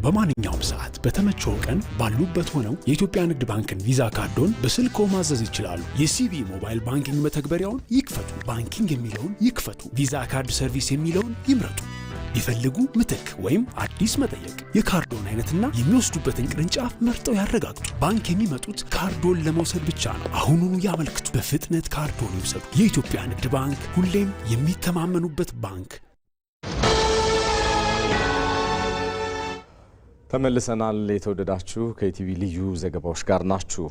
በማንኛውም ሰዓት በተመቸው ቀን ባሉበት ሆነው የኢትዮጵያ ንግድ ባንክን ቪዛ ካርዶን በስልኮ ማዘዝ ይችላሉ። የሲቢ ሞባይል ባንኪንግ መተግበሪያውን ይክፈቱ። ባንኪንግ የሚለውን ይክፈቱ። ቪዛ ካርድ ሰርቪስ የሚለውን ይምረጡ። ይፈልጉ ምትክ ወይም አዲስ መጠየቅ፣ የካርዶን አይነትና የሚወስዱበትን ቅርንጫፍ መርጠው ያረጋግጡ። ባንክ የሚመጡት ካርዶን ለመውሰድ ብቻ ነው። አሁኑኑ ያመልክቱ። በፍጥነት ካርዶን ይውሰዱ። የኢትዮጵያ ንግድ ባንክ፣ ሁሌም የሚተማመኑበት ባንክ። ተመልሰናል። የተወደዳችሁ ከኢቲቪ ልዩ ዘገባዎች ጋር ናችሁ።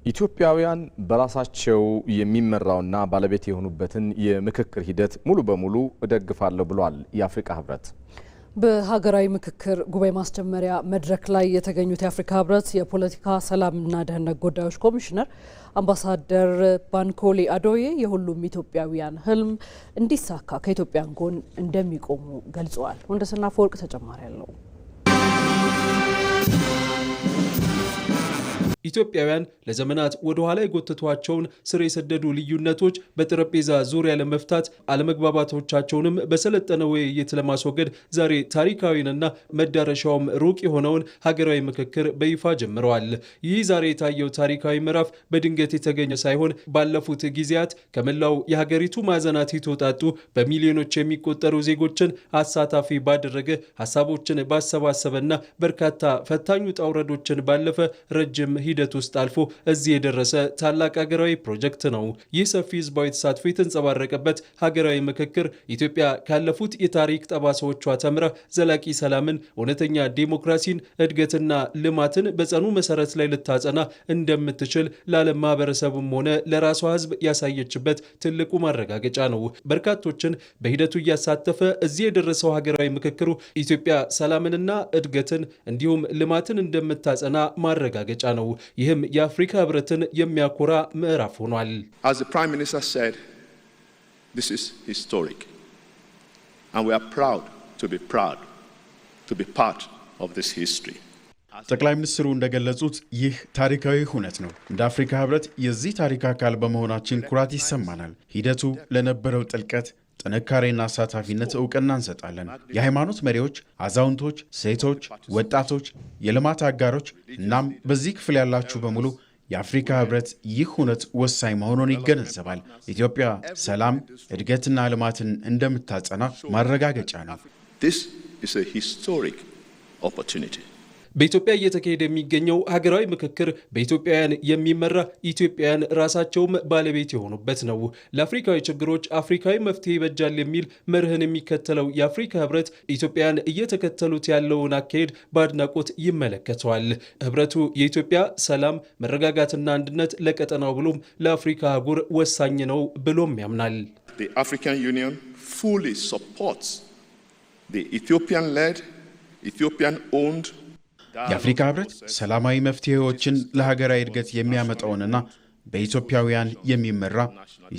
ኢትዮጵያውያን በራሳቸው የሚመራውና ባለቤት የሆኑበትን የምክክር ሂደት ሙሉ በሙሉ እደግፋለሁ ብሏል የአፍሪካ ህብረት። በሀገራዊ ምክክር ጉባኤ ማስጀመሪያ መድረክ ላይ የተገኙት የአፍሪካ ህብረት የፖለቲካ ሰላምና ደህንነት ጉዳዮች ኮሚሽነር አምባሳደር ባንኮሊ አዶዬ የሁሉም ኢትዮጵያውያን ህልም እንዲሳካ ከኢትዮጵያን ጎን እንደሚቆሙ ገልጸዋል። ወንደሰና አፈወርቅ ተጨማሪ አለው። ኢትዮጵያውያን ለዘመናት ወደ ኋላ የጎተቷቸውን ስር የሰደዱ ልዩነቶች በጠረጴዛ ዙሪያ ለመፍታት አለመግባባቶቻቸውንም በሰለጠነ ውይይት ለማስወገድ ዛሬ ታሪካዊንና መዳረሻውም ሩቅ የሆነውን ሀገራዊ ምክክር በይፋ ጀምረዋል። ይህ ዛሬ የታየው ታሪካዊ ምዕራፍ በድንገት የተገኘ ሳይሆን ባለፉት ጊዜያት ከመላው የሀገሪቱ ማዕዘናት የተውጣጡ በሚሊዮኖች የሚቆጠሩ ዜጎችን አሳታፊ ባደረገ ሀሳቦችን ባሰባሰበና በርካታ ፈታኝ ውጣ ውረዶችን ባለፈ ረጅም ሂደት ውስጥ አልፎ እዚህ የደረሰ ታላቅ ሀገራዊ ፕሮጀክት ነው። ይህ ሰፊ ህዝባዊ ተሳትፎ የተንጸባረቀበት ሀገራዊ ምክክር ኢትዮጵያ ካለፉት የታሪክ ጠባሳዎቿ ተምራ ዘላቂ ሰላምን፣ እውነተኛ ዲሞክራሲን፣ እድገትና ልማትን በጸኑ መሰረት ላይ ልታጸና እንደምትችል ለዓለም ማህበረሰብም ሆነ ለራሷ ህዝብ ያሳየችበት ትልቁ ማረጋገጫ ነው። በርካቶችን በሂደቱ እያሳተፈ እዚህ የደረሰው ሀገራዊ ምክክሩ ኢትዮጵያ ሰላምንና እድገትን እንዲሁም ልማትን እንደምታጸና ማረጋገጫ ነው። ይህም የአፍሪካ ህብረትን የሚያኮራ ምዕራፍ ሆኗል። As the Prime Minister said, this is historic and we are proud to be part of this history. ጠቅላይ ሚኒስትሩ እንደገለጹት ይህ ታሪካዊ ሁነት ነው። እንደ አፍሪካ ህብረት የዚህ ታሪክ አካል በመሆናችን ኩራት ይሰማናል። ሂደቱ ለነበረው ጥልቀት፣ ጥንካሬና አሳታፊነት እውቅና እንሰጣለን። የሃይማኖት መሪዎች፣ አዛውንቶች፣ ሴቶች፣ ወጣቶች፣ የልማት አጋሮች እናም በዚህ ክፍል ያላችሁ በሙሉ የአፍሪካ ህብረት ይህ ሁነት ወሳኝ መሆኑን ይገነዘባል። ኢትዮጵያ ሰላም፣ እድገትና ልማትን እንደምታጸና ማረጋገጫ ነው። This is a historic opportunity. በኢትዮጵያ እየተካሄደ የሚገኘው ሀገራዊ ምክክር በኢትዮጵያውያን የሚመራ ኢትዮጵያውያን ራሳቸውም ባለቤት የሆኑበት ነው። ለአፍሪካዊ ችግሮች አፍሪካዊ መፍትሄ ይበጃል የሚል መርህን የሚከተለው የአፍሪካ ህብረት ኢትዮጵያውያን እየተከተሉት ያለውን አካሄድ በአድናቆት ይመለከተዋል። ህብረቱ የኢትዮጵያ ሰላም፣ መረጋጋትና አንድነት ለቀጠናው ብሎም ለአፍሪካ አህጉር ወሳኝ ነው ብሎም ያምናል። The African Union fully supports the Ethiopian-led, Ethiopian-owned የአፍሪካ ህብረት ሰላማዊ መፍትሄዎችን ለሀገራዊ እድገት የሚያመጣውንና በኢትዮጵያውያን የሚመራ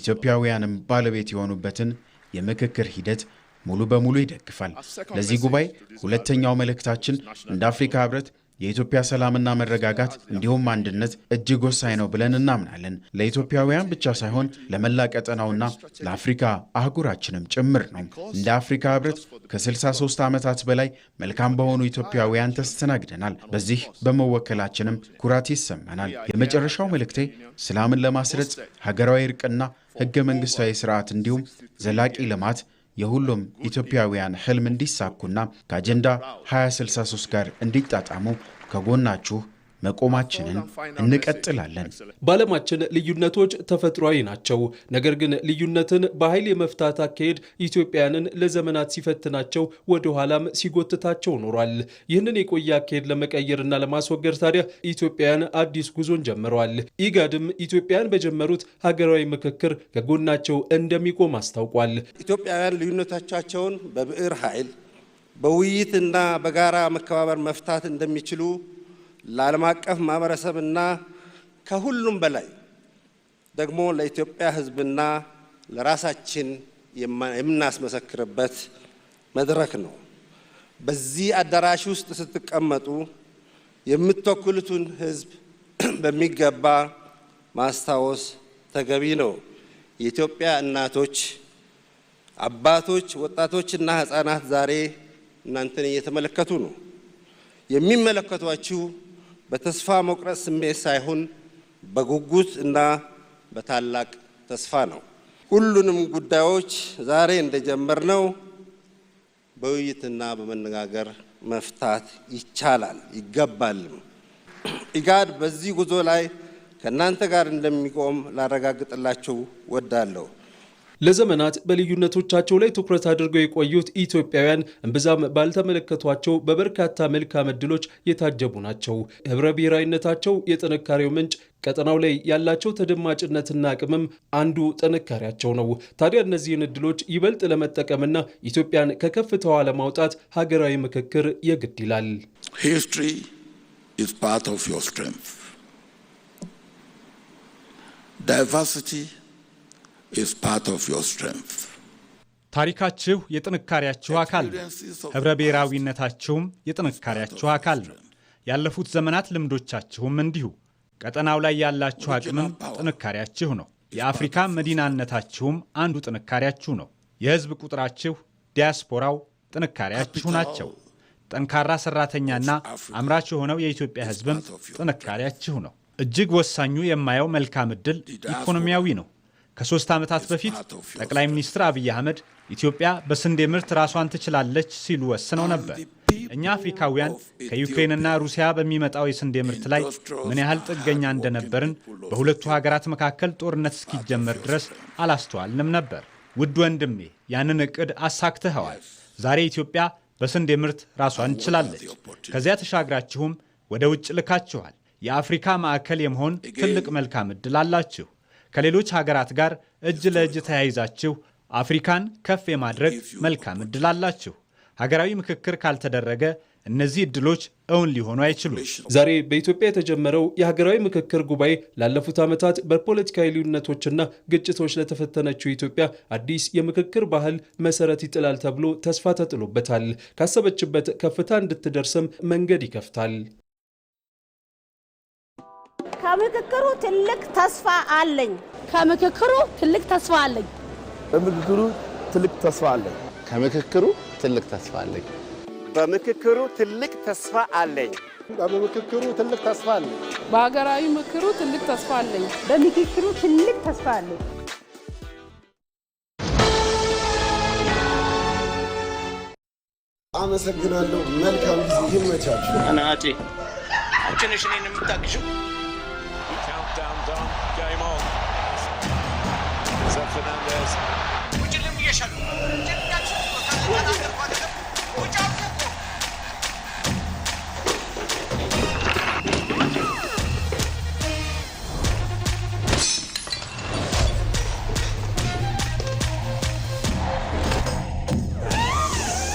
ኢትዮጵያውያንም ባለቤት የሆኑበትን የምክክር ሂደት ሙሉ በሙሉ ይደግፋል። ለዚህ ጉባኤ ሁለተኛው መልእክታችን እንደ አፍሪካ ህብረት የኢትዮጵያ ሰላምና መረጋጋት እንዲሁም አንድነት እጅግ ወሳኝ ነው ብለን እናምናለን። ለኢትዮጵያውያን ብቻ ሳይሆን ለመላ ቀጠናውና ለአፍሪካ አህጉራችንም ጭምር ነው። እንደ አፍሪካ ህብረት ከ63 ዓመታት በላይ መልካም በሆኑ ኢትዮጵያውያን ተስተናግደናል። በዚህ በመወከላችንም ኩራት ይሰማናል። የመጨረሻው መልእክቴ ሰላምን ለማስረጽ ሀገራዊ እርቅና ህገ መንግስታዊ ስርዓት እንዲሁም ዘላቂ ልማት የሁሉም ኢትዮጵያውያን ህልም እንዲሳኩና ከአጀንዳ 2063 ጋር እንዲጣጣሙ ከጎናችሁ መቆማችንን እንቀጥላለን። በዓለማችን ልዩነቶች ተፈጥሯዊ ናቸው። ነገር ግን ልዩነትን በኃይል የመፍታት አካሄድ ኢትዮጵያውያንን ለዘመናት ሲፈትናቸው ወደ ኋላም ሲጎትታቸው ኖሯል። ይህንን የቆየ አካሄድ ለመቀየርና ለማስወገድ ታዲያ ኢትዮጵያውያን አዲስ ጉዞን ጀምረዋል። ኢጋድም ኢትዮጵያውያን በጀመሩት ሀገራዊ ምክክር ከጎናቸው እንደሚቆም አስታውቋል። ኢትዮጵያውያን ልዩነቶቻቸውን በብዕር ኃይል፣ በውይይትና በጋራ መከባበር መፍታት እንደሚችሉ ለዓለም አቀፍ ማህበረሰብና ከሁሉም በላይ ደግሞ ለኢትዮጵያ ህዝብና ለራሳችን የምናስመሰክርበት መድረክ ነው። በዚህ አዳራሽ ውስጥ ስትቀመጡ የምትወክሉትን ህዝብ በሚገባ ማስታወስ ተገቢ ነው። የኢትዮጵያ እናቶች፣ አባቶች፣ ወጣቶችና ህፃናት ዛሬ እናንተን እየተመለከቱ ነው። የሚመለከቷችሁ በተስፋ መቁረጥ ስሜት ሳይሆን በጉጉት እና በታላቅ ተስፋ ነው። ሁሉንም ጉዳዮች ዛሬ እንደጀመርነው በውይይትና በመነጋገር መፍታት ይቻላል፣ ይገባልም። ኢጋድ በዚህ ጉዞ ላይ ከእናንተ ጋር እንደሚቆም ላረጋግጥላችሁ ወዳለሁ። ለዘመናት በልዩነቶቻቸው ላይ ትኩረት አድርገው የቆዩት ኢትዮጵያውያን እምብዛም ባልተመለከቷቸው በበርካታ መልካም ዕድሎች የታጀቡ ናቸው። ህብረ ብሔራዊነታቸው የጥንካሬው ምንጭ፣ ቀጠናው ላይ ያላቸው ተደማጭነትና አቅምም አንዱ ጥንካሬያቸው ነው። ታዲያ እነዚህን ዕድሎች ይበልጥ ለመጠቀምና ኢትዮጵያን ከከፍታዋ ለማውጣት ሀገራዊ ምክክር የግድ ይላል። History is part of your strength. Diversity is part of your strength. ታሪካችሁ የጥንካሬያችሁ አካል ነው። ህብረ ብሔራዊነታችሁም የጥንካሬያችሁ አካል ነው። ያለፉት ዘመናት ልምዶቻችሁም እንዲሁ። ቀጠናው ላይ ያላችሁ አቅምም ጥንካሬያችሁ ነው። የአፍሪካ መዲናነታችሁም አንዱ ጥንካሬያችሁ ነው። የህዝብ ቁጥራችሁ፣ ዲያስፖራው ጥንካሬያችሁ ናቸው። ጠንካራ ሰራተኛና አምራች የሆነው የኢትዮጵያ ህዝብም ጥንካሬያችሁ ነው። እጅግ ወሳኙ የማየው መልካም ዕድል ኢኮኖሚያዊ ነው። ከ3 ዓመታት በፊት ጠቅላይ ሚኒስትር አብይ አህመድ ኢትዮጵያ በስንዴ ምርት ራሷን ትችላለች ሲሉ ወስነው ነበር። እኛ አፍሪካውያን ከዩክሬንና ሩሲያ በሚመጣው የስንዴ ምርት ላይ ምን ያህል ጥገኛ እንደነበርን በሁለቱ ሀገራት መካከል ጦርነት እስኪጀመር ድረስ አላስተዋልንም ነበር። ውድ ወንድሜ፣ ያንን ዕቅድ አሳክተኸዋል። ዛሬ ኢትዮጵያ በስንዴ ምርት ራሷን ትችላለች። ከዚያ ተሻግራችሁም ወደ ውጭ ልካችኋል። የአፍሪካ ማዕከል የመሆን ትልቅ መልካም ዕድል አላችሁ። ከሌሎች ሀገራት ጋር እጅ ለእጅ ተያይዛችሁ አፍሪካን ከፍ የማድረግ መልካም ዕድል አላችሁ። ሀገራዊ ምክክር ካልተደረገ እነዚህ ዕድሎች እውን ሊሆኑ አይችሉም። ዛሬ በኢትዮጵያ የተጀመረው የሀገራዊ ምክክር ጉባኤ ላለፉት ዓመታት በፖለቲካዊ ልዩነቶችና ግጭቶች ለተፈተነችው ኢትዮጵያ አዲስ የምክክር ባህል መሰረት ይጥላል ተብሎ ተስፋ ተጥሎበታል። ካሰበችበት ከፍታ እንድትደርስም መንገድ ይከፍታል። ከምክክሩ ትልቅ ተስፋ አለኝ። ከምክክሩ ትልቅ ተስፋ አለኝ። በምክክሩ ትልቅ ተስፋ አለኝ። ከምክክሩ ትልቅ ተስፋ አለኝ። በምክክሩ ትልቅ ተስፋ አለኝ። በምክክሩ ትልቅ ተስፋ አለኝ። በሀገራዊ ምክክሩ ትልቅ ተስፋ አለኝ። በምክክሩ ትልቅ ተስፋ አለኝ። አመሰግናለሁ። መልካም ጊዜ ይመቻችሁ። አናጪ አንቺንሽ ነኝ የምታግሽው።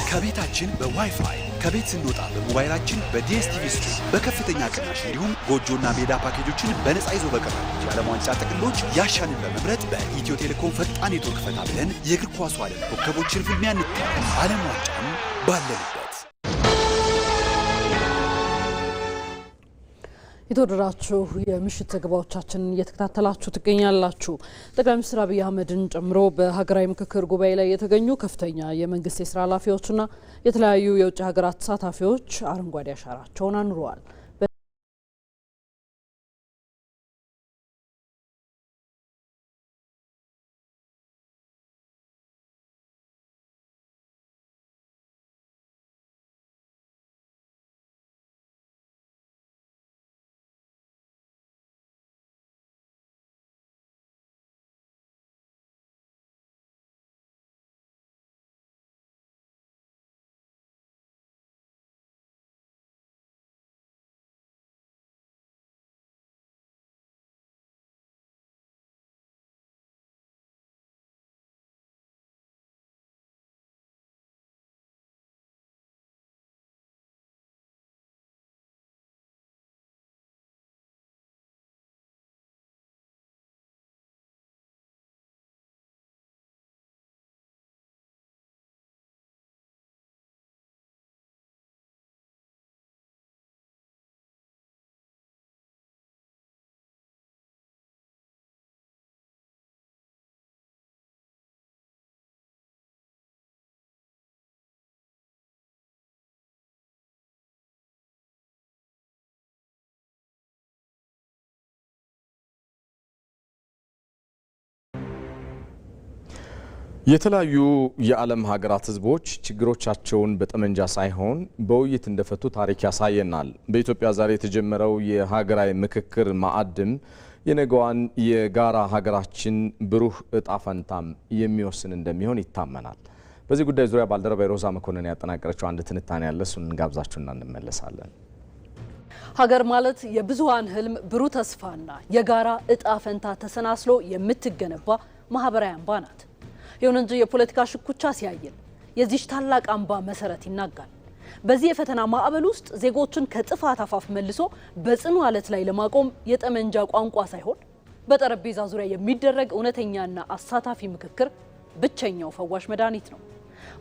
ከቤታችን በዋይፋይ ከቤት ስንወጣ በሞባይላችን በዲኤስቲቪ ስትሪም በከፍተኛ ቅናሽ እንዲሁም ጎጆና ሜዳ ፓኬጆችን በነፃ ይዞ በቀረቡ የዓለም ዋንጫ ጥቅሎች ያሻንን በመምረጥ በኢትዮ ቴሌኮም ፈጣን ኔትወርክ ፈታ ብለን የእግር ኳሱ ዓለም ኮከቦችን ፍልሚያ እንታረስ። ዓለም ዋንጫን ባለንበት። የተወደዳችሁ የምሽት ዘገባዎቻችንን እየተከታተላችሁ ትገኛላችሁ። ጠቅላይ ሚኒስትር አብይ አህመድን ጨምሮ በሀገራዊ ምክክር ጉባኤ ላይ የተገኙ ከፍተኛ የመንግስት የስራ ኃላፊዎችና የተለያዩ የውጭ ሀገራት ተሳታፊዎች አረንጓዴ አሻራቸውን አኑረዋል። የተለያዩ የዓለም ሀገራት ህዝቦች ችግሮቻቸውን በጠመንጃ ሳይሆን በውይይት እንደፈቱ ታሪክ ያሳየናል። በኢትዮጵያ ዛሬ የተጀመረው የሀገራዊ ምክክር ማዕድም የነገዋን የጋራ ሀገራችን ብሩህ እጣ ፈንታም የሚወስን እንደሚሆን ይታመናል። በዚህ ጉዳይ ዙሪያ ባልደረባ ሮዛ መኮንን ያጠናቀረችው አንድ ትንታኔ ያለ እሱን እንጋብዛችሁና እንመለሳለን። ሀገር ማለት የብዙሃን ህልም ብሩህ ተስፋና የጋራ እጣ ፈንታ ተሰናስሎ የምትገነባ ማህበራዊ አምባ ናት። ይሁን እንጂ የፖለቲካ ሽኩቻ ሲያየል የዚህ ታላቅ አምባ መሰረት ይናጋል። በዚህ የፈተና ማዕበል ውስጥ ዜጎችን ከጥፋት አፋፍ መልሶ በጽኑ አለት ላይ ለማቆም የጠመንጃ ቋንቋ ሳይሆን በጠረጴዛ ዙሪያ የሚደረግ እውነተኛና አሳታፊ ምክክር ብቸኛው ፈዋሽ መድኃኒት ነው።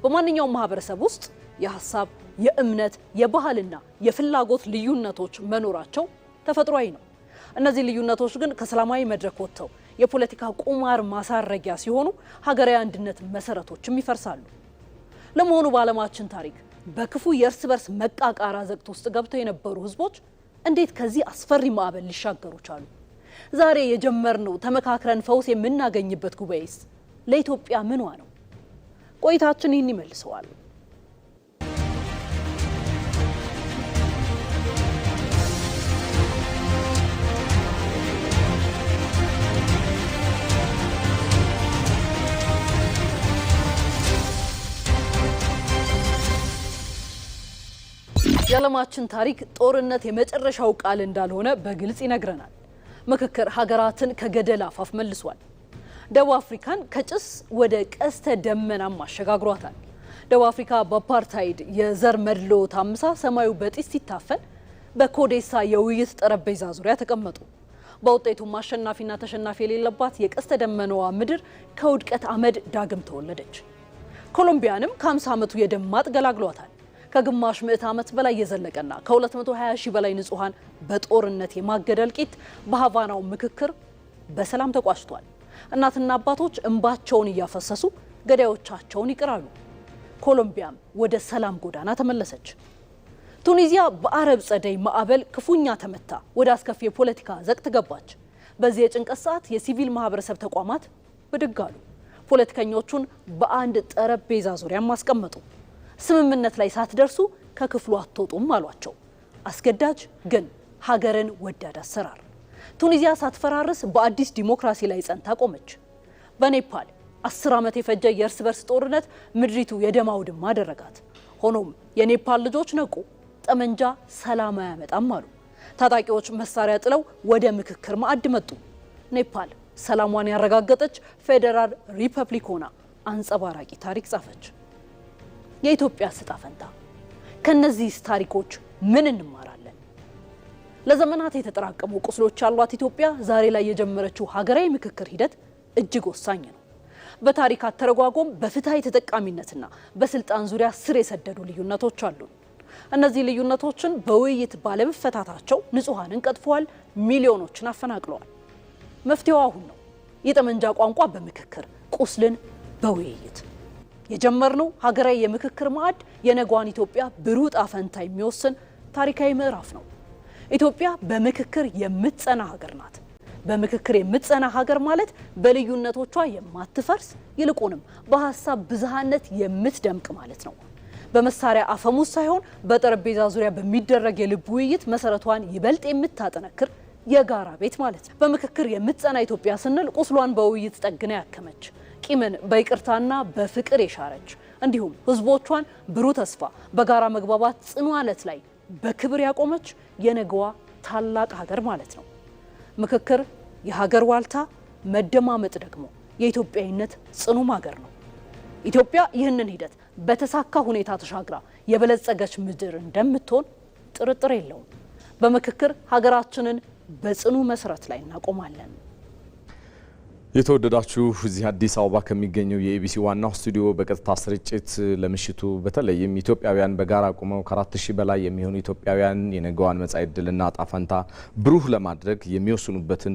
በማንኛውም ማህበረሰብ ውስጥ የሀሳብ፣ የእምነት፣ የባህልና የፍላጎት ልዩነቶች መኖራቸው ተፈጥሯዊ ነው። እነዚህ ልዩነቶች ግን ከሰላማዊ መድረክ ወጥተው የፖለቲካ ቁማር ማሳረጊያ ሲሆኑ ሀገራዊ አንድነት መሰረቶችም ይፈርሳሉ። ለመሆኑ በዓለማችን ታሪክ በክፉ የእርስ በርስ መቃቃር አዘቅት ውስጥ ገብተው የነበሩ ህዝቦች እንዴት ከዚህ አስፈሪ ማዕበል ሊሻገሩ ቻሉ? ዛሬ የጀመርነው ተመካክረን ፈውስ የምናገኝበት ጉባኤስ ለኢትዮጵያ ምኗ ነው? ቆይታችን ይህን ይመልሰዋል። የዓለማችን ታሪክ ጦርነት የመጨረሻው ቃል እንዳልሆነ በግልጽ ይነግረናል። ምክክር ሀገራትን ከገደል አፋፍ መልሷል። ደቡብ አፍሪካን ከጭስ ወደ ቀስተ ደመናም አሸጋግሯታል። ደቡብ አፍሪካ በአፓርታይድ የዘር መድሎ ታምሳ ሰማዩ በጢስ ሲታፈን በኮዴሳ የውይይት ጠረጴዛ ዙሪያ ተቀመጡ። በውጤቱም አሸናፊና ተሸናፊ የሌለባት የቀስተ ደመናዋ ምድር ከውድቀት አመድ ዳግም ተወለደች። ኮሎምቢያንም ከ50 ዓመቱ የደም ማጥ ገላግሏታል። ከግማሽ ምዕት ዓመት በላይ የዘለቀና ከ220 ሺህ በላይ ንጹሃን በጦርነት የማገድ እልቂት በሃቫናው ምክክር በሰላም ተቋጭቷል። እናትና አባቶች እንባቸውን እያፈሰሱ ገዳዮቻቸውን ይቅራሉ። ኮሎምቢያም ወደ ሰላም ጎዳና ተመለሰች። ቱኒዚያ በአረብ ጸደይ ማዕበል ክፉኛ ተመታ፣ ወደ አስከፊ የፖለቲካ ዘቅት ገባች። በዚህ የጭንቀት ሰዓት የሲቪል ማህበረሰብ ተቋማት ብድግ አሉ። ፖለቲከኞቹን በአንድ ጠረጴዛ ዙሪያ ማስቀመጡ። ስምምነት ላይ ሳትደርሱ ከክፍሉ አትወጡም አሏቸው። አስገዳጅ ግን ሀገርን ወዳድ አሰራር። ቱኒዚያ ሳትፈራርስ በአዲስ ዲሞክራሲ ላይ ጸንታ ቆመች። በኔፓል 10 ዓመት የፈጀ የእርስ በርስ ጦርነት ምድሪቱ የደም አውድማ አደረጋት። ሆኖም የኔፓል ልጆች ነቁ። ጠመንጃ ሰላም አያመጣም አሉ። ታጣቂዎች መሳሪያ ጥለው ወደ ምክክር ማዕድ መጡ። ኔፓል ሰላሟን ያረጋገጠች ፌዴራል ሪፐብሊክ ሆና አንጸባራቂ ታሪክ ጻፈች። የኢትዮጵያ ዕጣ ፈንታ ከነዚህ ታሪኮች ምን እንማራለን? ለዘመናት የተጠራቀሙ ቁስሎች ያሏት ኢትዮጵያ ዛሬ ላይ የጀመረችው ሀገራዊ ምክክር ሂደት እጅግ ወሳኝ ነው። በታሪክ አተረጓጎም በፍትሃዊ ተጠቃሚነትና በስልጣን ዙሪያ ስር የሰደዱ ልዩነቶች አሉ። እነዚህ ልዩነቶችን በውይይት ባለመፈታታቸው ንጹሃንን ቀጥፈዋል፣ ሚሊዮኖችን አፈናቅለዋል። መፍትሄው አሁን ነው። የጠመንጃ ቋንቋ በምክክር ቁስልን በውይይት የጀመርነው ሀገራዊ የምክክር ማዕድ የነገዋን ኢትዮጵያ ብሩህ ዕጣ ፈንታ የሚወስን ታሪካዊ ምዕራፍ ነው። ኢትዮጵያ በምክክር የምትጸና ሀገር ናት። በምክክር የምትጸና ሀገር ማለት በልዩነቶቿ የማትፈርስ ይልቁንም በሀሳብ ብዝሃነት የምትደምቅ ማለት ነው። በመሳሪያ አፈሙዝ ሳይሆን በጠረጴዛ ዙሪያ በሚደረግ የልብ ውይይት መሰረቷን ይበልጥ የምታጠነክር የጋራ ቤት ማለት ነው። በምክክር የምትጸና ኢትዮጵያ ስንል ቁስሏን በውይይት ጠግና ያከመች፣ ቂምን በይቅርታና በፍቅር የሻረች እንዲሁም ህዝቦቿን ብሩህ ተስፋ በጋራ መግባባት ጽኑ አለት ላይ በክብር ያቆመች የነገዋ ታላቅ ሀገር ማለት ነው። ምክክር የሀገር ዋልታ፣ መደማመጥ ደግሞ የኢትዮጵያዊነት ጽኑ ሀገር ነው። ኢትዮጵያ ይህንን ሂደት በተሳካ ሁኔታ ተሻግራ የበለጸገች ምድር እንደምትሆን ጥርጥር የለውም። በምክክር ሀገራችንን በጽኑ መሰረት ላይ እናቆማለን። የተወደዳችሁ እዚህ አዲስ አበባ ከሚገኘው የኢቢሲ ዋናው ስቱዲዮ በቀጥታ ስርጭት ለምሽቱ በተለይም ኢትዮጵያውያን በጋራ ቆመው ከ4000 በላይ የሚሆኑ ኢትዮጵያውያን የነገዋን መጻኢ ዕድልና ዕጣ ፈንታ ብሩህ ለማድረግ የሚወስኑበትን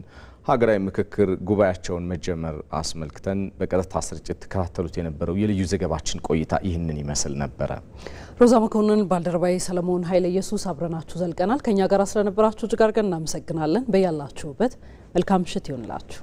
ሀገራዊ ምክክር ጉባኤያቸውን መጀመር አስመልክተን በቀጥታ ስርጭት ተከታተሉት የነበረው የልዩ ዘገባችን ቆይታ ይህንን ይመስል ነበረ። ሮዛ መኮንን፣ ባልደረባዬ ሰለሞን ኃይለ ኢየሱስ አብረናችሁ ዘልቀናል። ከኛ ጋር ስለነበራችሁ እጅግ አድርገን እናመሰግናለን። በያላችሁበት መልካም ምሽት ይሁንላችሁ።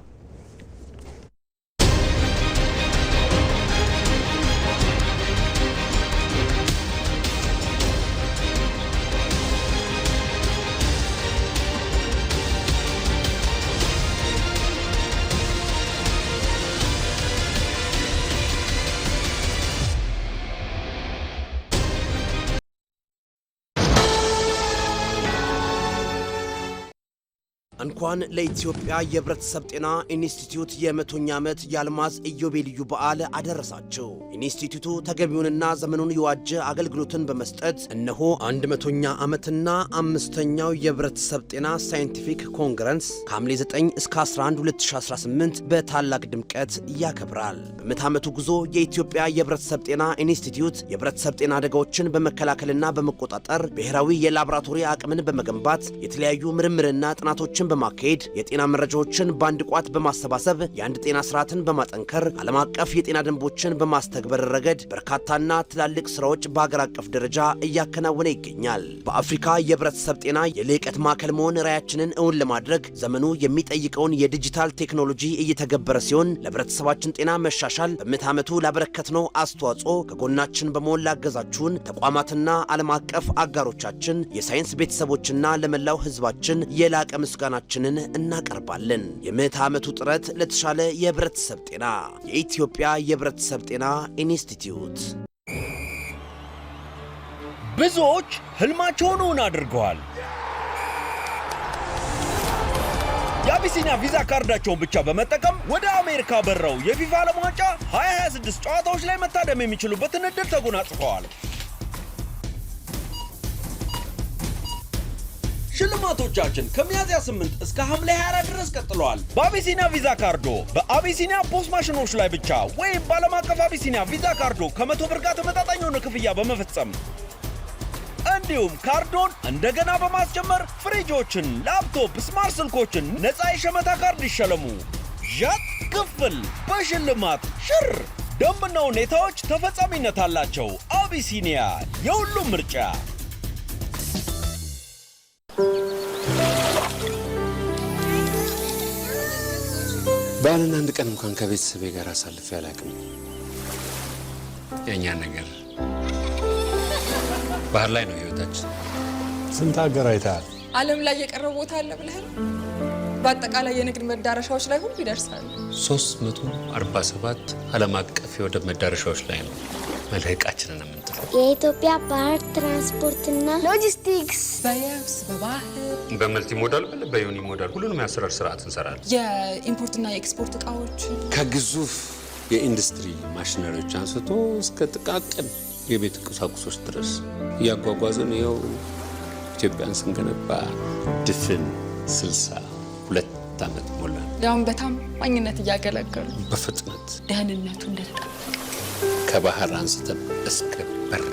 እንኳን ለኢትዮጵያ የህብረተሰብ ጤና ኢንስቲትዩት የ100ኛ ዓመት የአልማዝ ኢዮቤልዩ በዓል አደረሳቸው። ኢንስቲትዩቱ ተገቢውንና ዘመኑን የዋጀ አገልግሎትን በመስጠት እነሆ 100ኛ ዓመትና 5ኛው የህብረተሰብ ጤና ሳይንቲፊክ ኮንግረስ ከሐምሌ 9 እስከ 11 2018 በታላቅ ድምቀት ያከብራል። በ100 ዓመቱ ጉዞ የኢትዮጵያ የህብረተሰብ ጤና ኢንስቲትዩት የህብረተሰብ ጤና አደጋዎችን በመከላከልና በመቆጣጠር ብሔራዊ የላቦራቶሪ አቅምን በመገንባት የተለያዩ ምርምርና ጥናቶችን በማካሄድ የጤና መረጃዎችን በአንድ ቋት በማሰባሰብ የአንድ ጤና ስርዓትን በማጠንከር ዓለም አቀፍ የጤና ደንቦችን በማስተግበር ረገድ በርካታና ትላልቅ ስራዎች በአገር አቀፍ ደረጃ እያከናወነ ይገኛል። በአፍሪካ የህብረተሰብ ጤና የልዕቀት ማዕከል መሆን ራዕያችንን እውን ለማድረግ ዘመኑ የሚጠይቀውን የዲጂታል ቴክኖሎጂ እየተገበረ ሲሆን ለህብረተሰባችን ጤና መሻሻል በ100 ዓመቱ ላበረከትነው አስተዋጽኦ ከጎናችን በመሆን ላገዛችሁን ተቋማትና ዓለም አቀፍ አጋሮቻችን፣ የሳይንስ ቤተሰቦችና ለመላው ህዝባችን የላቀ ምስጋናችንን እናቀርባለን። የ100 ዓመቱ ጥረት ለተሻለ የህብረተሰብ ጤና። የኢትዮጵያ የህብረተሰብ ጤና ኢንስቲትዩት። ብዙዎች ህልማቸውን እውን አድርገዋል። የአቢሲኒያ ቪዛ ካርዳቸውን ብቻ በመጠቀም ወደ አሜሪካ በረው የፊፋ ዓለም ዋንጫ 2026 ጨዋታዎች ላይ መታደም የሚችሉበትን ዕድል ተጎናጽፈዋል። ሽልማቶቻችን ከሚያዝያ 8 እስከ ሐምሌ 24 ድረስ ቀጥለዋል። በአቢሲኒያ ቪዛ ካርዶ በአቢሲኒያ ፖስ ማሽኖች ላይ ብቻ ወይም በዓለም አቀፍ አቢሲኒያ ቪዛ ካርዶ ከ100 ብር ጋር ተመጣጣኝ የሆነ ክፍያ በመፈጸም እንዲሁም ካርዶን እንደገና በማስጀመር ፍሪጆችን፣ ላፕቶፕ፣ ስማርት ስልኮችን ነፃ የሸመታ ካርድ ይሸለሙ። ዣት ክፍል በሽልማት ሽር! ደንብና ሁኔታዎች ተፈጻሚነት አላቸው። አቢሲኒያ የሁሉም ምርጫ። በዓልን አንድ ቀን እንኳን ከቤተሰቤ ጋር አሳልፌ አላውቅም። የእኛ ነገር ባህር ላይ ነው ህይወታችን። ስንት ሀገር አይተሃል? ዓለም ላይ የቀረው ቦታ አለ ብለህ ነው? በአጠቃላይ የንግድ መዳረሻዎች ላይ ሁሉ ይደርሳል። 347 ዓለም አቀፍ የወደብ መዳረሻዎች ላይ ነው መልህቃችንን የምንጥለው። የኢትዮጵያ ባህር ትራንስፖርትና ሎጂስቲክስ በየብስ በባህር በመልቲ ሞዳል በዩኒ ሞዳል ሁሉንም የአሰራር ስርዓት እንሰራለን። የኢምፖርትና የኤክስፖርት እቃዎች ከግዙፍ የኢንዱስትሪ ማሽነሪዎች አንስቶ እስከ ጥቃቅን የቤት ቁሳቁሶች ድረስ እያጓጓዝን ይኸው ኢትዮጵያን ስንገነባ ድፍን 62 ዓመት ሞላ። ያውን በታማኝነት እያገለገሉ በፍጥነት ደህንነቱ እንደተጠበቀ ከባህር አንስተን እስከ በር